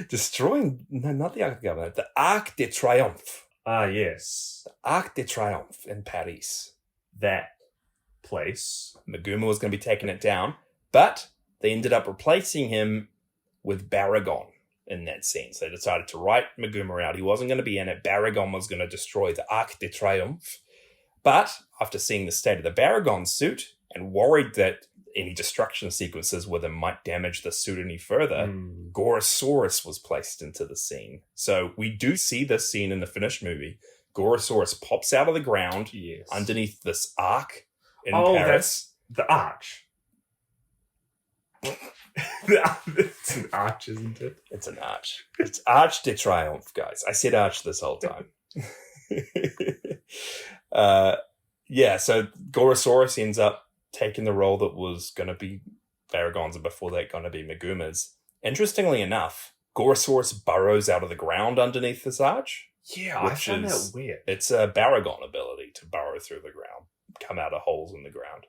Destroying, no, not the Ark of the Covenant, the Arc de Triomphe. Ah, yes. The Arc de Triomphe in Paris. That place. Meguma was going to be taking it down, but they ended up replacing him with Baragon in that sense. They decided to write Meguma out. He wasn't going to be in it. Baragon was going to destroy the Arc de Triomphe. But after seeing the state of the Baragon suit and worried that any destruction sequences with him might damage the suit any further, Gorosaurus was placed into the scene. So we do see this scene in the finished movie. Gorosaurus pops out of the ground underneath this arc in Paris. That's the arch. It's an arch, isn't it? It's an arch. It's Arch de Triomphe, guys. I said arch this whole time. So Gorosaurus ends up taking the role that was going to be Baragon's and before that going to be Meguma's. Interestingly enough, Gorosaurus burrows out of the ground underneath this arch. Yeah, I found that weird. It's a Baragon ability to burrow through the ground, come out of holes in the ground.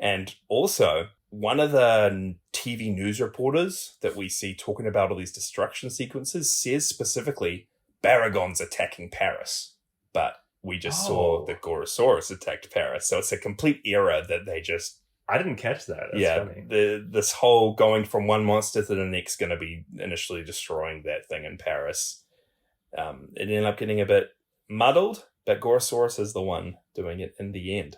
And also, one of the TV news reporters that we see talking about all these destruction sequences says specifically Baragon's attacking Paris. But we just saw that Gorosaurus attacked Paris. So it's a complete error that they just... I didn't catch that. That's funny. This whole going from one monster to the next going to be initially destroying that thing in Paris. It ended up getting a bit muddled, but Gorosaurus is the one doing it in the end.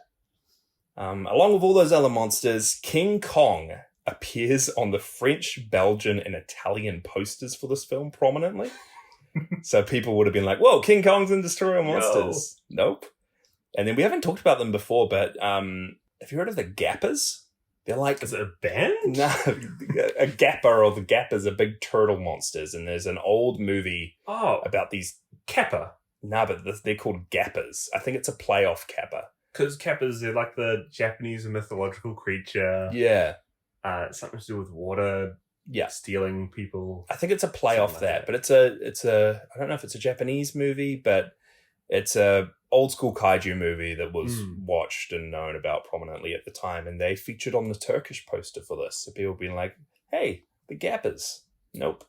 Along with all those other monsters, King Kong appears on the French, Belgian, and Italian posters for this film prominently. So people would have been like, whoa, King Kong's in Destroy All Monsters. Nope. And then we haven't talked about them before, but have you heard of the Gappers? They're like... Is it a band? No, a Gapper or the Gappers are big turtle monsters. And there's an old movie about these... Kappa. No, but they're called Gappers. I think it's a play off Kappa. Because Kappas, they're like the Japanese mythological creature. Yeah. Something to do with water. Yeah. Stealing people. I think it's a play off that. But it's a I don't know if it's a Japanese movie, but it's a old school kaiju movie that was watched and known about prominently at the time. And they featured on the Turkish poster for this. So people being like, hey, the Gappers. Nope.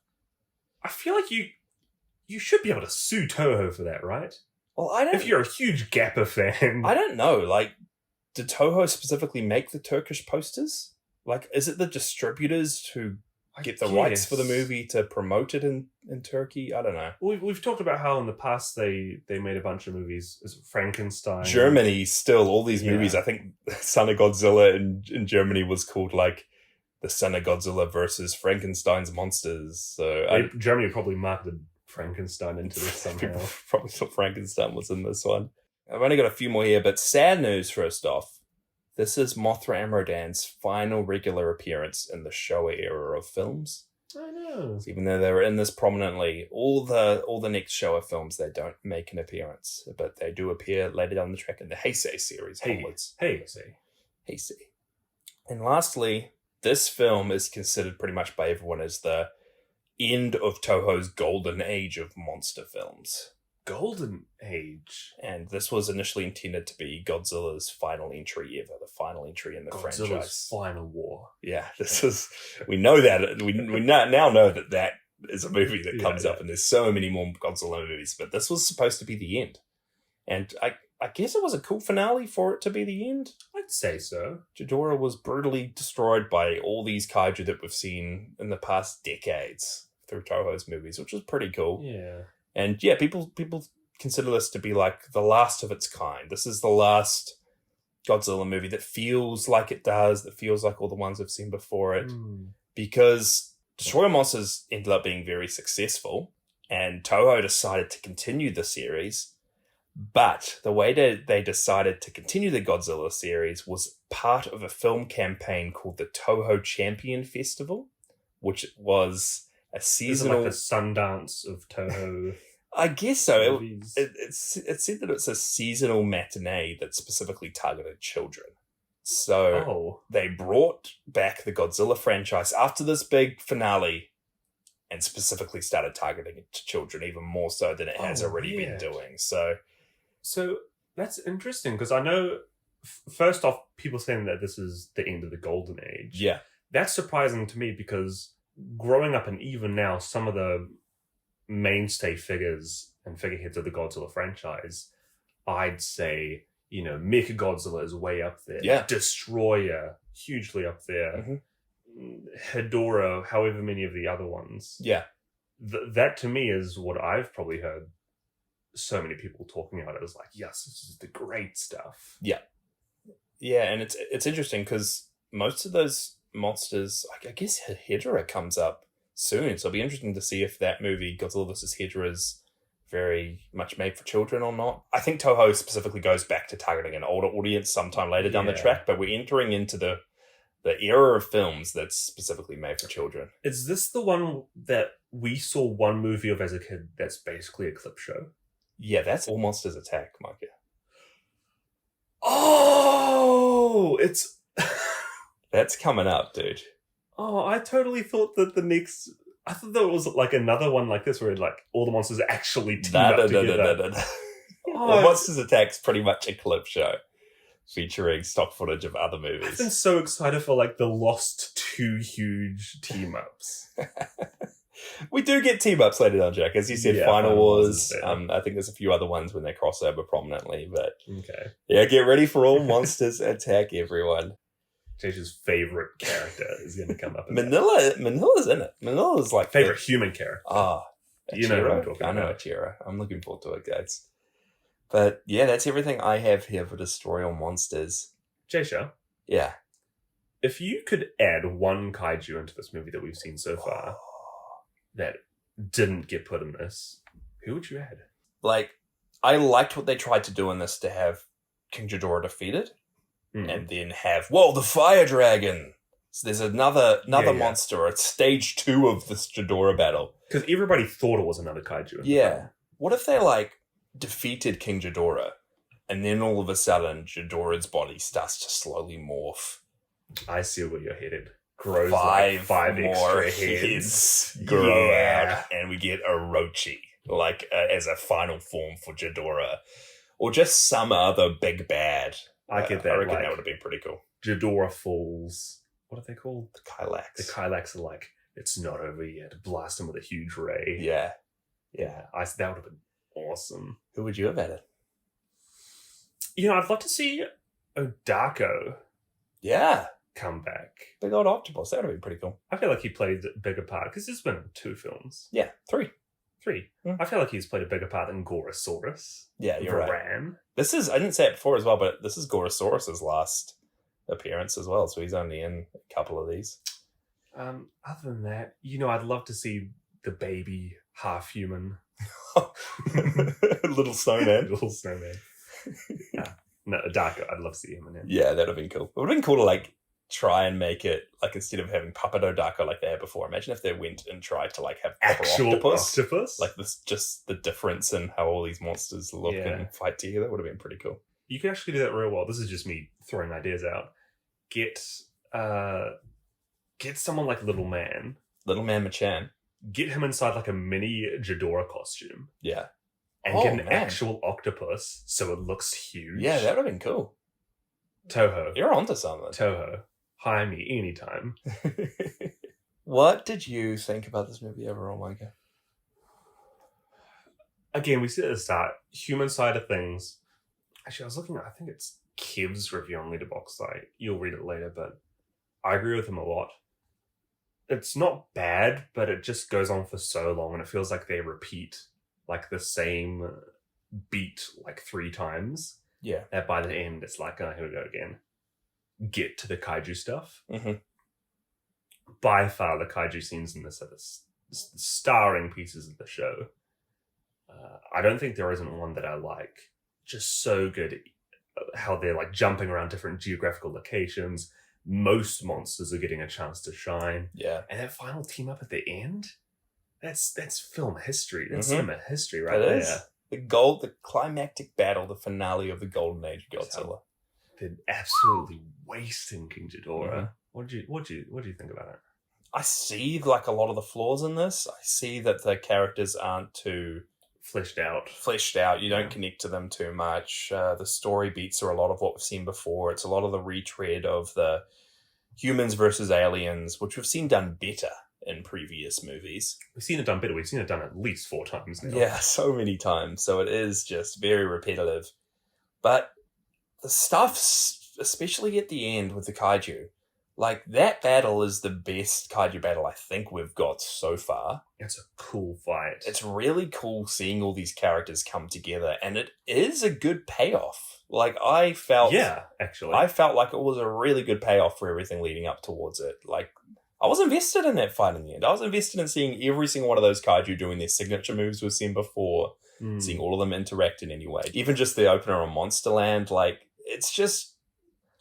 I feel like you should be able to sue Toho for that, right? Well, I don't... If you're a huge Gapper fan. I don't know. Like, did Toho specifically make the Turkish posters? Like, is it the distributors who get the rights for the movie to promote it in Turkey? I don't know. We've talked about how in the past they made a bunch of movies. Is it Frankenstein? Germany still, all these movies. I think Son of Godzilla in Germany was called like the Son of Godzilla versus Frankenstein's monsters. So Germany probably marketed Frankenstein into this somehow. Probably thought Frankenstein was in this one. I've only got a few more here, but sad news first off. This is Mothra Amrodan's final regular appearance in the Showa era of films. I know. Even though they were in this prominently, all the next Showa films, they don't make an appearance, but they do appear later down the track in the Heisei series onwards. Heisei. And lastly, this film is considered pretty much by everyone as the end of Toho's golden age of monster films. Golden age? And this was initially intended to be Godzilla's final entry ever, the final entry in the franchise. Godzilla's final war. Yeah, this is... We know that. We now know that is a movie that comes up, and there's so many more Godzilla movies, but this was supposed to be the end. And I guess it was a cool finale for it to be the end. I'd say so. Ghidorah was brutally destroyed by all these kaiju that we've seen in the past decades through Toho's movies, which was pretty cool. Yeah. And yeah, people consider this to be like the last of its kind. This is the last Godzilla movie that feels like it does, that feels like all the ones I've seen before it. Because Destroy All Monsters ended up being very successful, and Toho decided to continue the series. But the way that they decided to continue the Godzilla series was part of a film campaign called the Toho Champion Festival, which was a seasonal... Is it like the Sundance of Toho? I guess so. movies. It said that it's a seasonal matinee that specifically targeted children. So they brought back the Godzilla franchise after this big finale and specifically started targeting it to children even more so than it has already been doing. So that's interesting because I know, first off, people saying that this is the end of the golden age. Yeah. That's surprising to me because growing up and even now, some of the mainstay figures and figureheads of the Godzilla franchise, I'd say, Mechagodzilla is way up there. Yeah. Destroyer, hugely up there. Hedorah, however many of the other ones. Yeah. That to me is what I've probably heard so many people talking about it as like, yes, this is the great stuff. Yeah. Yeah, and it's interesting because most of those monsters, I guess Hedorah comes up soon, so it'll be interesting to see if that movie, Godzilla vs. Hedorah, is very much made for children or not. I think Toho specifically goes back to targeting an older audience sometime later down the track, but we're entering into the era of films that's specifically made for children. Is this the one that we saw one movie of as a kid that's basically a clip show? Yeah, that's All Monsters Attack, Micah. Oh, it's... That's coming up, dude. Oh, I totally thought that I thought that it was like another one like this where like all the monsters actually team up together. All Monsters Attack's pretty much a clip show featuring stock footage of other movies. I've been so excited for like the lost two huge team-ups. We do get team-ups later on, Jack. As you said, Final Wars. I think there's a few other ones when they cross over prominently, but okay. Yeah, get ready for All Monsters Attack, everyone. Jason's favorite character is going to come up. Manila's in it. Manila's like favorite human character. You know what I'm talking about. I know Achiro. I'm looking forward to it, guys. But yeah, that's everything I have here for Destroy All Monsters. Jasha. Yeah. If you could add one kaiju into this movie that we've seen so far that didn't get put in this, who would you add? Like, I liked what they tried to do in this to have King Ghidorah defeated. And then have, the fire dragon. So there's another monster. It's stage 2 of this Ghidorah battle. Because everybody thought it was another kaiju. Yeah. What if they, defeated King Ghidorah, and then all of a sudden, Ghidorah's body starts to slowly morph? I see where you're headed. Grows five more extra heads grow out, and we get Orochi, as a final form for Ghidorah. Or just some other big bad. I get that. I reckon that would have been pretty coll. Ghidorah Falls. What are they called? The Kylax. The Kylax are it's not over yet. Blast them with a huge ray. Yeah. That would have been awesome. Who would you have added? I'd love to see Odako. Yeah. Come back. Big old octopus. That would have been pretty cool. I feel like he played a bigger part because there's been 2 films. Yeah, 3. I feel like he's played a bigger part than Gorosaurus. Yeah, you're right. Varan. This is, I didn't say it before as well, but this is Gorosaurus' last appearance as well, so he's only in a couple of these. Other than that, I'd love to see the baby half-human. Little snowman. Little snowman. No, Odako, I'd love to see him in it. Yeah, that would have been cool. It would have been cool to, try and make it, instead of having puppet Odako like they had before, imagine if they went and tried to, have actual octopus? This, just the difference in how all these monsters look and fight together would have been pretty cool. You could actually do that real well. This is just me throwing ideas out. Get someone like Little Man. Little Man Machan. Get him inside, a mini Ghidorah costume. Yeah. And get an actual octopus so it looks huge. Yeah, that would have been cool. Toho. You're onto something. Toho. Hire me anytime. What did you think about this movie overall, Micah? Again, we said at the start, human side of things. Actually, I was looking at, I think it's Kev's review on Letterboxd. You'll read it later, but I agree with him a lot. It's not bad, but it just goes on for so long, and it feels like they repeat the same beat 3 times. Yeah. That by the end, it's here we go again. Get to the kaiju stuff. Mm-hmm. By far, the kaiju scenes in this are the starring pieces of the show. I don't think there isn't one that I like. Just so good how they're jumping around different geographical locations. Most monsters are getting a chance to shine. Yeah. And that final team up at the end, That's film history. That's Mhm. cinema history right It there. is. The climactic battle, the finale of the Golden Age of Godzilla. They're absolutely wasting King Ghidorah. Mhm. What do you think about it? I see like a lot of the flaws in this. I see that the characters aren't too Fleshed out. You don't Yeah. connect to them too much. The story beats are a lot of what we've seen before. It's a lot of the retread of the humans versus aliens, which we've seen done better in previous movies. We've seen it done better. We've seen it done at least 4 times now. Yeah, so many times. So it is just very repetitive. But the stuff, especially at the end with the kaiju, like that battle is the best kaiju battle I think we've got so far. It's a cool fight. It's really cool seeing all these characters come together, and it is a good payoff. Like I felt like it was a really good payoff for everything leading up towards it. Like I was invested in that fight in the end. I was invested in seeing every single one of those kaiju doing their signature moves we've seen before, seeing all of them interact in any way. Even just the opener on Monsterland, like it's just,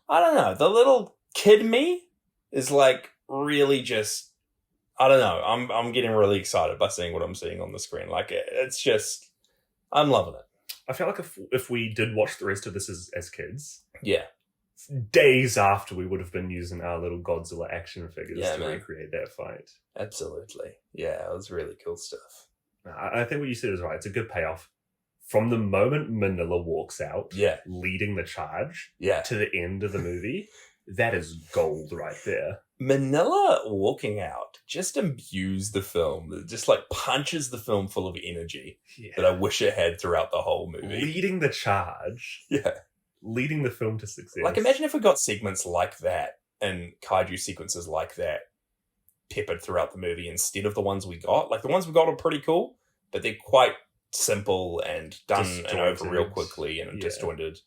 I don't know, the little kid me is like really just, I don't know. I'm getting really excited by seeing what I'm seeing on the screen. Like it's just, I'm loving it. I feel like if we did watch the rest of this as kids, Yeah. days after we would have been using our little Godzilla action figures to man. recreate that fight. Absolutely. Yeah, it was really cool stuff. I think what you said is right. It's a good payoff. From the moment Manila walks out, Yeah. leading the charge, Yeah. to the end of the movie, that is gold right there. Manila walking out just imbues the film. It just like punches the film full of energy that I wish it had throughout the whole movie. Leading the charge. Yeah. Leading the film to success. Like imagine if we got segments like that and kaiju sequences like that peppered throughout the movie instead of the ones we got. Like the ones we got are pretty cool, but they're quite simple and done and over real quickly and disjointed.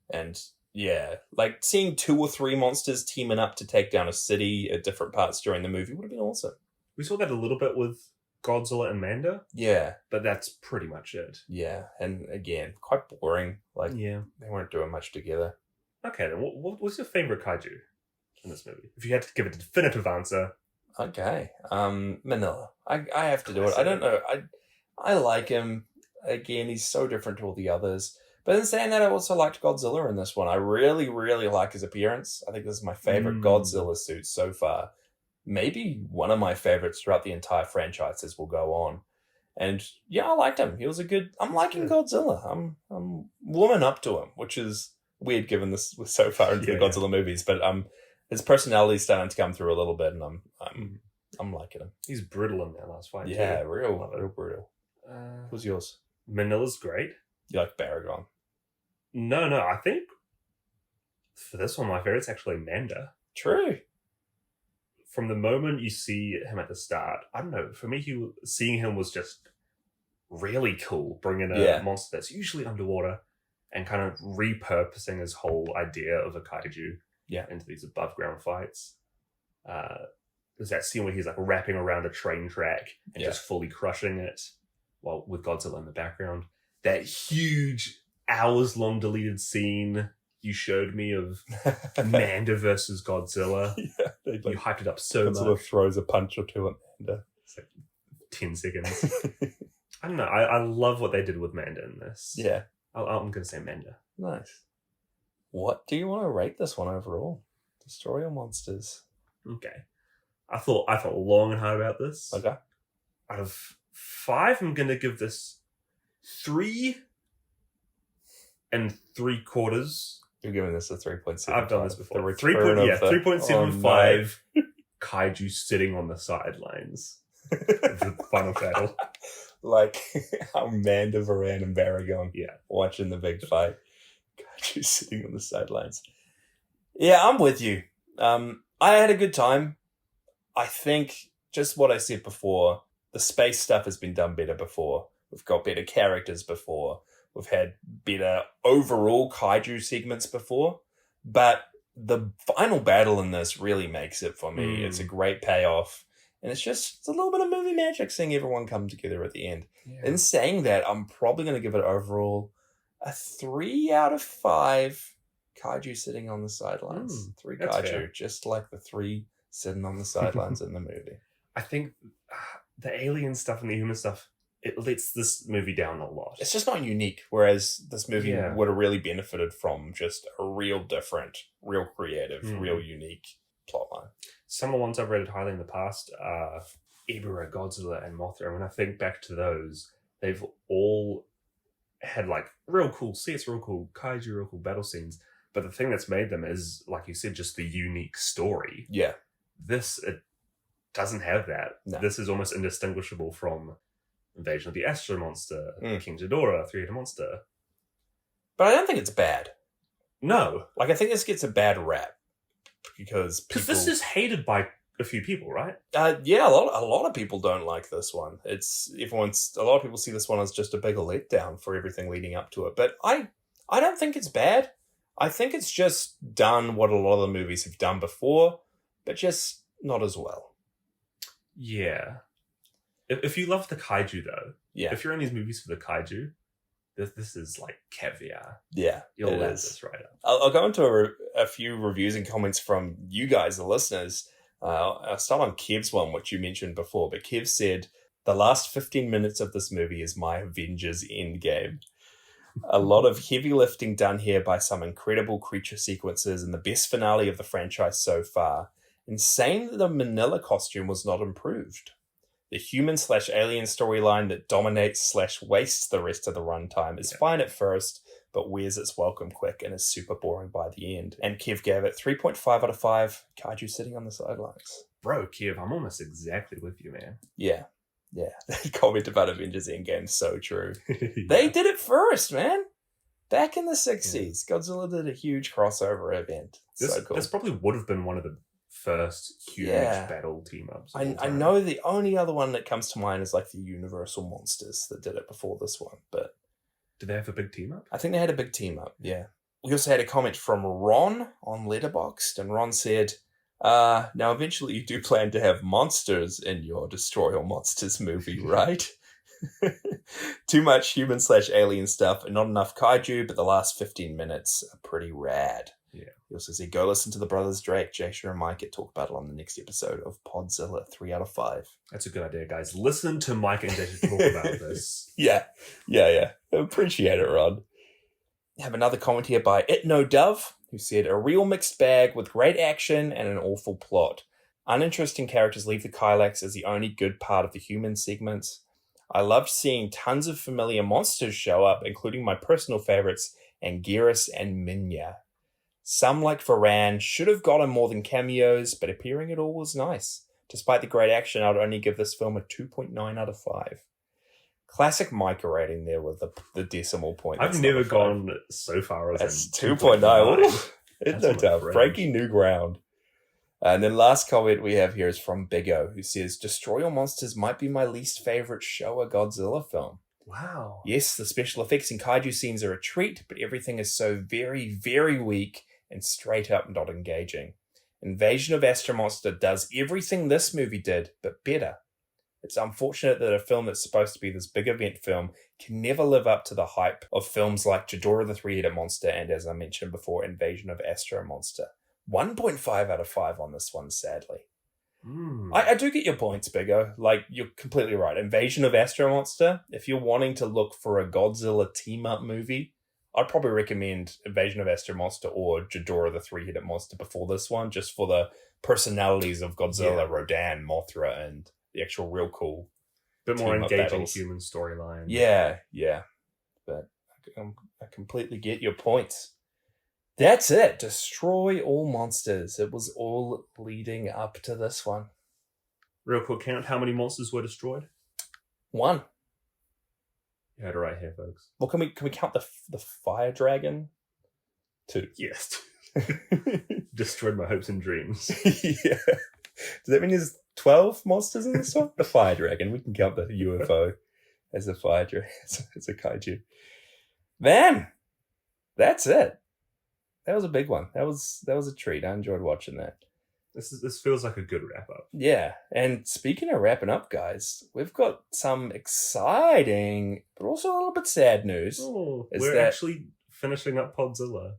And yeah, like seeing 2 or 3 monsters teaming up to take down a city at different parts during the movie would have been awesome. We saw that a little bit with Godzilla and Manda. Yeah. But that's pretty much it. Yeah. And again, quite boring. Like yeah, they weren't doing much together. Okay, then what was your favorite kaiju in this movie? If you had to give a definitive answer. Okay. Manila. I have to do it. I don't know. I like him. Again, he's so different to all the others. But in saying that, I also liked Godzilla in this one. I really, really like his appearance. I think this is my favorite Godzilla suit so far. Maybe one of my favorites throughout the entire franchise as we'll go on. And yeah, I liked him. He was a good... I'm liking Godzilla. I'm warming up to him, which is weird given this was so far into the Godzilla movies. But his personality's starting to come through a little bit, and I'm liking him. He's brutal in that last fight. Yeah, too. real brutal. What's yours? Manila's great. You like Baragon? No. I think for this one, my favorite's actually Manda. True. From the moment you see him at the start, I don't know. For me, seeing him was just really cool. Bringing a monster that's usually underwater and kind of repurposing his whole idea of a kaiju into these above ground fights. There's that scene where he's like wrapping around a train track and just fully crushing it, while with Godzilla in the background. That huge hours-long deleted scene you showed me of Manda versus Godzilla. Yeah, you hyped it up so much. Godzilla throws a punch or two at Manda. It's like 10 seconds. I don't know. I love what they did with Manda in this. Yeah. I'm going to say Manda. Nice. What do you want to rate this one overall? Destroy All Monsters. Okay. I thought long and hard about this. Okay. Out of 5, I'm going to give this 3 3/4. You're giving this a 3.75. I've done this before. 3.75 kaiju sitting on the sidelines of the final battle. Like Amanda Varan and Baragon watching the big fight. Kaiju sitting on the sidelines. Yeah, I'm with you. I had a good time. I think just what I said before, the space stuff has been done better before. We've got better characters before. We've had better overall kaiju segments before. But the final battle in this really makes it for me. It's a great payoff. And it's a little bit of movie magic seeing everyone come together at the end. Yeah. In saying that, I'm probably going to give it overall a 3 out of 5 kaiju sitting on the sidelines. 3 kaiju, fair. Just like the 3 sitting on the sidelines in the movie. I think the alien stuff and the human stuff, it lets this movie down a lot. It's just not unique, whereas this movie Yeah. would have really benefited from just a real different, real creative, real unique plotline. Some of the ones I've rated highly in the past are Ebirah, Godzilla, and Mothra. When I think back to those, they've all had like real cool sets, real cool kaiju, real cool battle scenes. But the thing that's made them is, like you said, just the unique story. Yeah. This, it doesn't have that. No. This is almost indistinguishable from Invasion of the Astro Monster, King Ghidorah, Three-Headed Monster. But I don't think it's bad. No. Like, I think this gets a bad rap because this is hated by a few people, right? Yeah, a lot of people don't like this one. A lot of people see this one as just a bigger letdown for everything leading up to it. But I don't think it's bad. I think it's just done what a lot of the movies have done before, but just not as well. Yeah. If you love the kaiju, though, Yeah, if you're in these movies for the kaiju, this is like caviar. yeah, You'll it love is. this right up. I'll go into a few reviews and comments from you guys, the listeners. I'll start on Kev's one, which you mentioned before, but Kev said, the last 15 minutes of this movie is my Avengers Endgame. A lot of heavy lifting done here by some incredible creature sequences and the best finale of the franchise so far. Insane that the Manila costume was not improved. The human/alien storyline that dominates/wastes the rest of the runtime is fine at first, but wears its welcome quick and is super boring by the end. And Kev gave it 3.5 out of 5. Kaiju sitting on the sidelines. Bro, Kev, I'm almost exactly with you, man. Yeah. They comment about Avengers Endgame, so true. Yeah. They did it first, man. Back in the 60s, Godzilla did a huge crossover event. So cool. This probably would have been one of the first huge battle team-ups. I know the only other one that comes to mind is like the Universal Monsters that did it before this one, but did they have a big team-up? I think they had a big team-up, yeah. We also had a comment from Ron on Letterboxd, and Ron said, now eventually you do plan to have monsters in your Destroy All Monsters movie, right? Too much human/alien stuff and not enough kaiju, but the last 15 minutes are pretty rad. Yeah. He also said, go listen to the Brothers Drake. Jasha and Mike get talk about it on the next episode of Podzilla, 3 out of 5. That's a good idea, guys. Listen to Mike and Jasha talk about this. Yeah. Appreciate it, Ron. I have another comment here by It No Dove, who said, a real mixed bag with great action and an awful plot. Uninteresting characters leave the Kylax as the only good part of the human segments. I loved seeing tons of familiar monsters show up, including my personal favorites, Anguirus and Minya. Some, like Varan, should have gotten more than cameos, but appearing at all was nice. Despite the great action, I would only give this film a 2.9 out of 5. Classic Micah rating there with the decimal point. I've never gone so far as That's 2.9. It's no doubt. Breaking new ground. And then last comment we have here is from Big O, who says, Destroy All Monsters might be my least favorite Showa Godzilla film. Wow. Yes, the special effects and kaiju scenes are a treat, but everything is so very, very weak and straight up not engaging. Invasion of Astro Monster does everything this movie did, but better. It's unfortunate that a film that's supposed to be this big event film can never live up to the hype of films like Ghidorah the Three-Headed Monster and, as I mentioned before, Invasion of Astro Monster. 1.5 out of 5 on this one, sadly. I do get your points, Biggo. Like, you're completely right. Invasion of Astro Monster, if you're wanting to look for a Godzilla team-up movie, I'd probably recommend Invasion of Astro Monster or Ghidorah the Three-Headed Monster before this one, just for the personalities of Godzilla, Rodan, Mothra, and the actual real cool bit more team-up engaging battles. human storyline. Yeah. But I completely get your points. That's it. Destroy All Monsters. It was all leading up to this one. Real quick count, how many monsters were destroyed? 1. You had it right here, folks. Well, can we count the fire dragon? 2. Yes. Destroyed my hopes and dreams. Yeah. Does that mean there's 12 monsters in this one? The fire dragon. We can count the UFO as a fire dragon. As a kaiju. Man, that's it. That was a big one. That was a treat. I enjoyed watching that. This feels like a good wrap up. Yeah, and speaking of wrapping up, guys, we've got some exciting, but also a little bit sad news. We're actually finishing up Podzilla.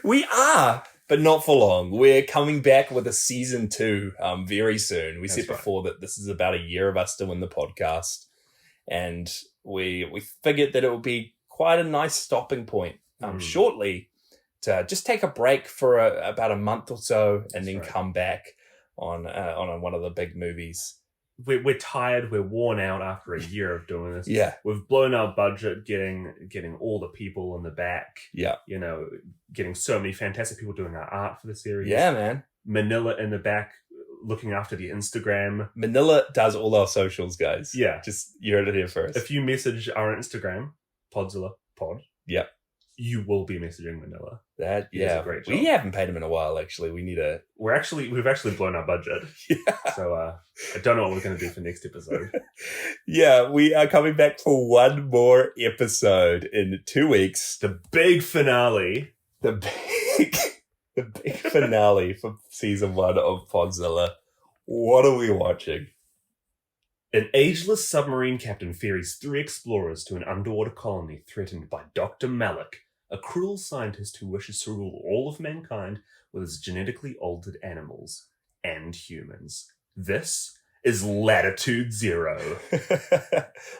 We are, but not for long. We're coming back with a season 2 very soon. We That's said right. before that this is about a year of us doing the podcast, and we figured that it would be quite a nice stopping point shortly to just take a break for about a month or so, and then come back on one of the big movies. We're tired. We're worn out after a year of doing this. Yeah. We've blown our budget getting all the people in the back. Yeah. Getting so many fantastic people doing our art for the series. Yeah, man. Manila in the back looking after the Instagram. Manila does all our socials, guys. Yeah. Just, you heard it here first. If you message our Instagram, Podzilla Pod. Yep. You will be messaging Manila. That, He does a great job. We haven't paid him in a while, actually. We need a... We've actually blown our budget. Yeah. So I don't know what we're going to do for next episode. Yeah, we are coming back for one more episode in 2 weeks. The big finale. The big finale for season 1 of Podzilla. What are we watching? An ageless submarine captain ferries 3 explorers to an underwater colony threatened by Dr. Malik, a cruel scientist who wishes to rule all of mankind with his genetically altered animals and humans. This is Latitude Zero.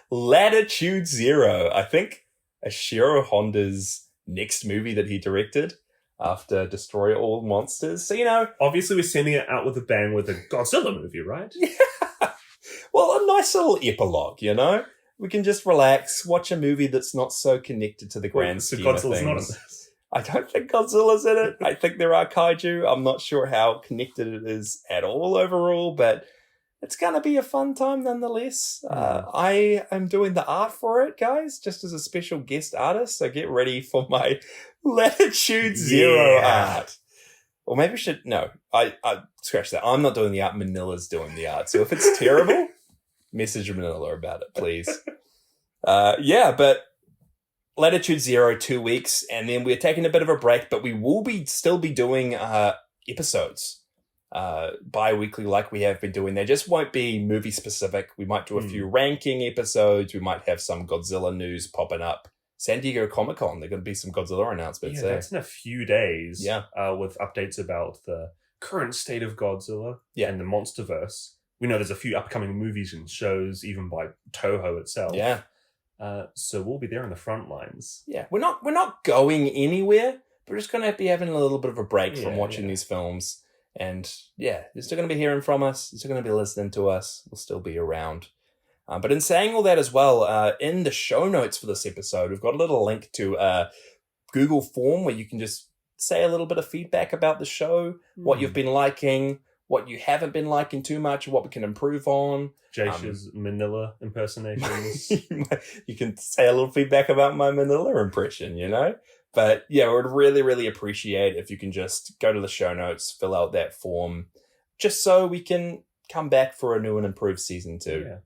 Latitude Zero. I think Ashiro Honda's next movie that he directed after Destroy All Monsters. So, Obviously, we're sending it out with a bang with a Godzilla movie, right? Yeah. Well, a nice little epilogue, We can just relax, watch a movie that's not so connected to the grand scheme of Godzilla's things. not in this. I don't think Godzilla's in it. I think there are kaiju. I'm not sure how connected it is at all overall, but it's going to be a fun time nonetheless. I am doing the art for it, guys, just as a special guest artist. So get ready for my Latitude Zero art. Or maybe I should... No, I scratch that. I'm not doing the art. Manila's doing the art. So if it's terrible, message Manila about it, please. But Latitude Zero, 2 weeks, and then we're taking a bit of a break, but we will still be doing episodes bi-weekly like we have been doing. They just won't be movie specific. We might do a few ranking episodes. We might have some Godzilla news popping up. San Diego Comic-Con, there are going to be some Godzilla announcements. Yeah, that's in a few days. Yeah. With updates about the current state of Godzilla and the Monsterverse. We know there's a few upcoming movies and shows, even by Toho itself. Yeah. So we'll be there on the front lines. Yeah, we're not going anywhere. We're just going to be having a little bit of a break from watching these films. And you're still going to be hearing from us. You're still going to be listening to us. We'll still be around. But in saying all that as well, in the show notes for this episode, we've got a little link to a Google form where you can just say a little bit of feedback about the show, what you've been liking, what you haven't been liking too much, what we can improve on. Jasha's Manila impersonations. You can say a little feedback about my Manila impression, But yeah, we would really, really appreciate if you can just go to the show notes, fill out that form, just so we can come back for a new and improved season 2. Yeah.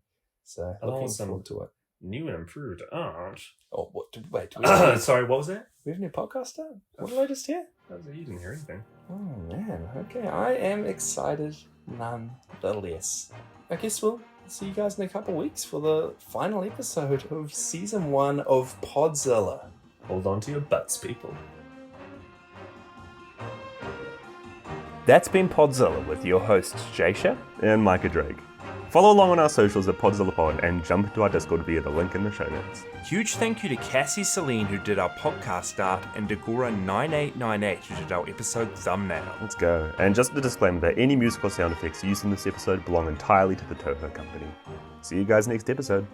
So looking forward to it. New and improved art. Oh, wait. Do we sorry, what was that? We have a new podcast start? What did I just hear? You didn't hear anything. Oh, man. Okay, I am excited nonetheless. I guess we'll see you guys in a couple weeks for the final episode of Season 1 of Podzilla. Hold on to your butts, people. That's been Podzilla with your hosts, Jasha and Micah Drake. Follow along on our socials at PodzillaPod and jump into our Discord via the link in the show notes. Huge thank you to Cassie Celine, who did our podcast art, and Degora9898, who did our episode thumbnail. Let's go. And just a disclaimer that any musical sound effects used in this episode belong entirely to the Toho company. See you guys next episode.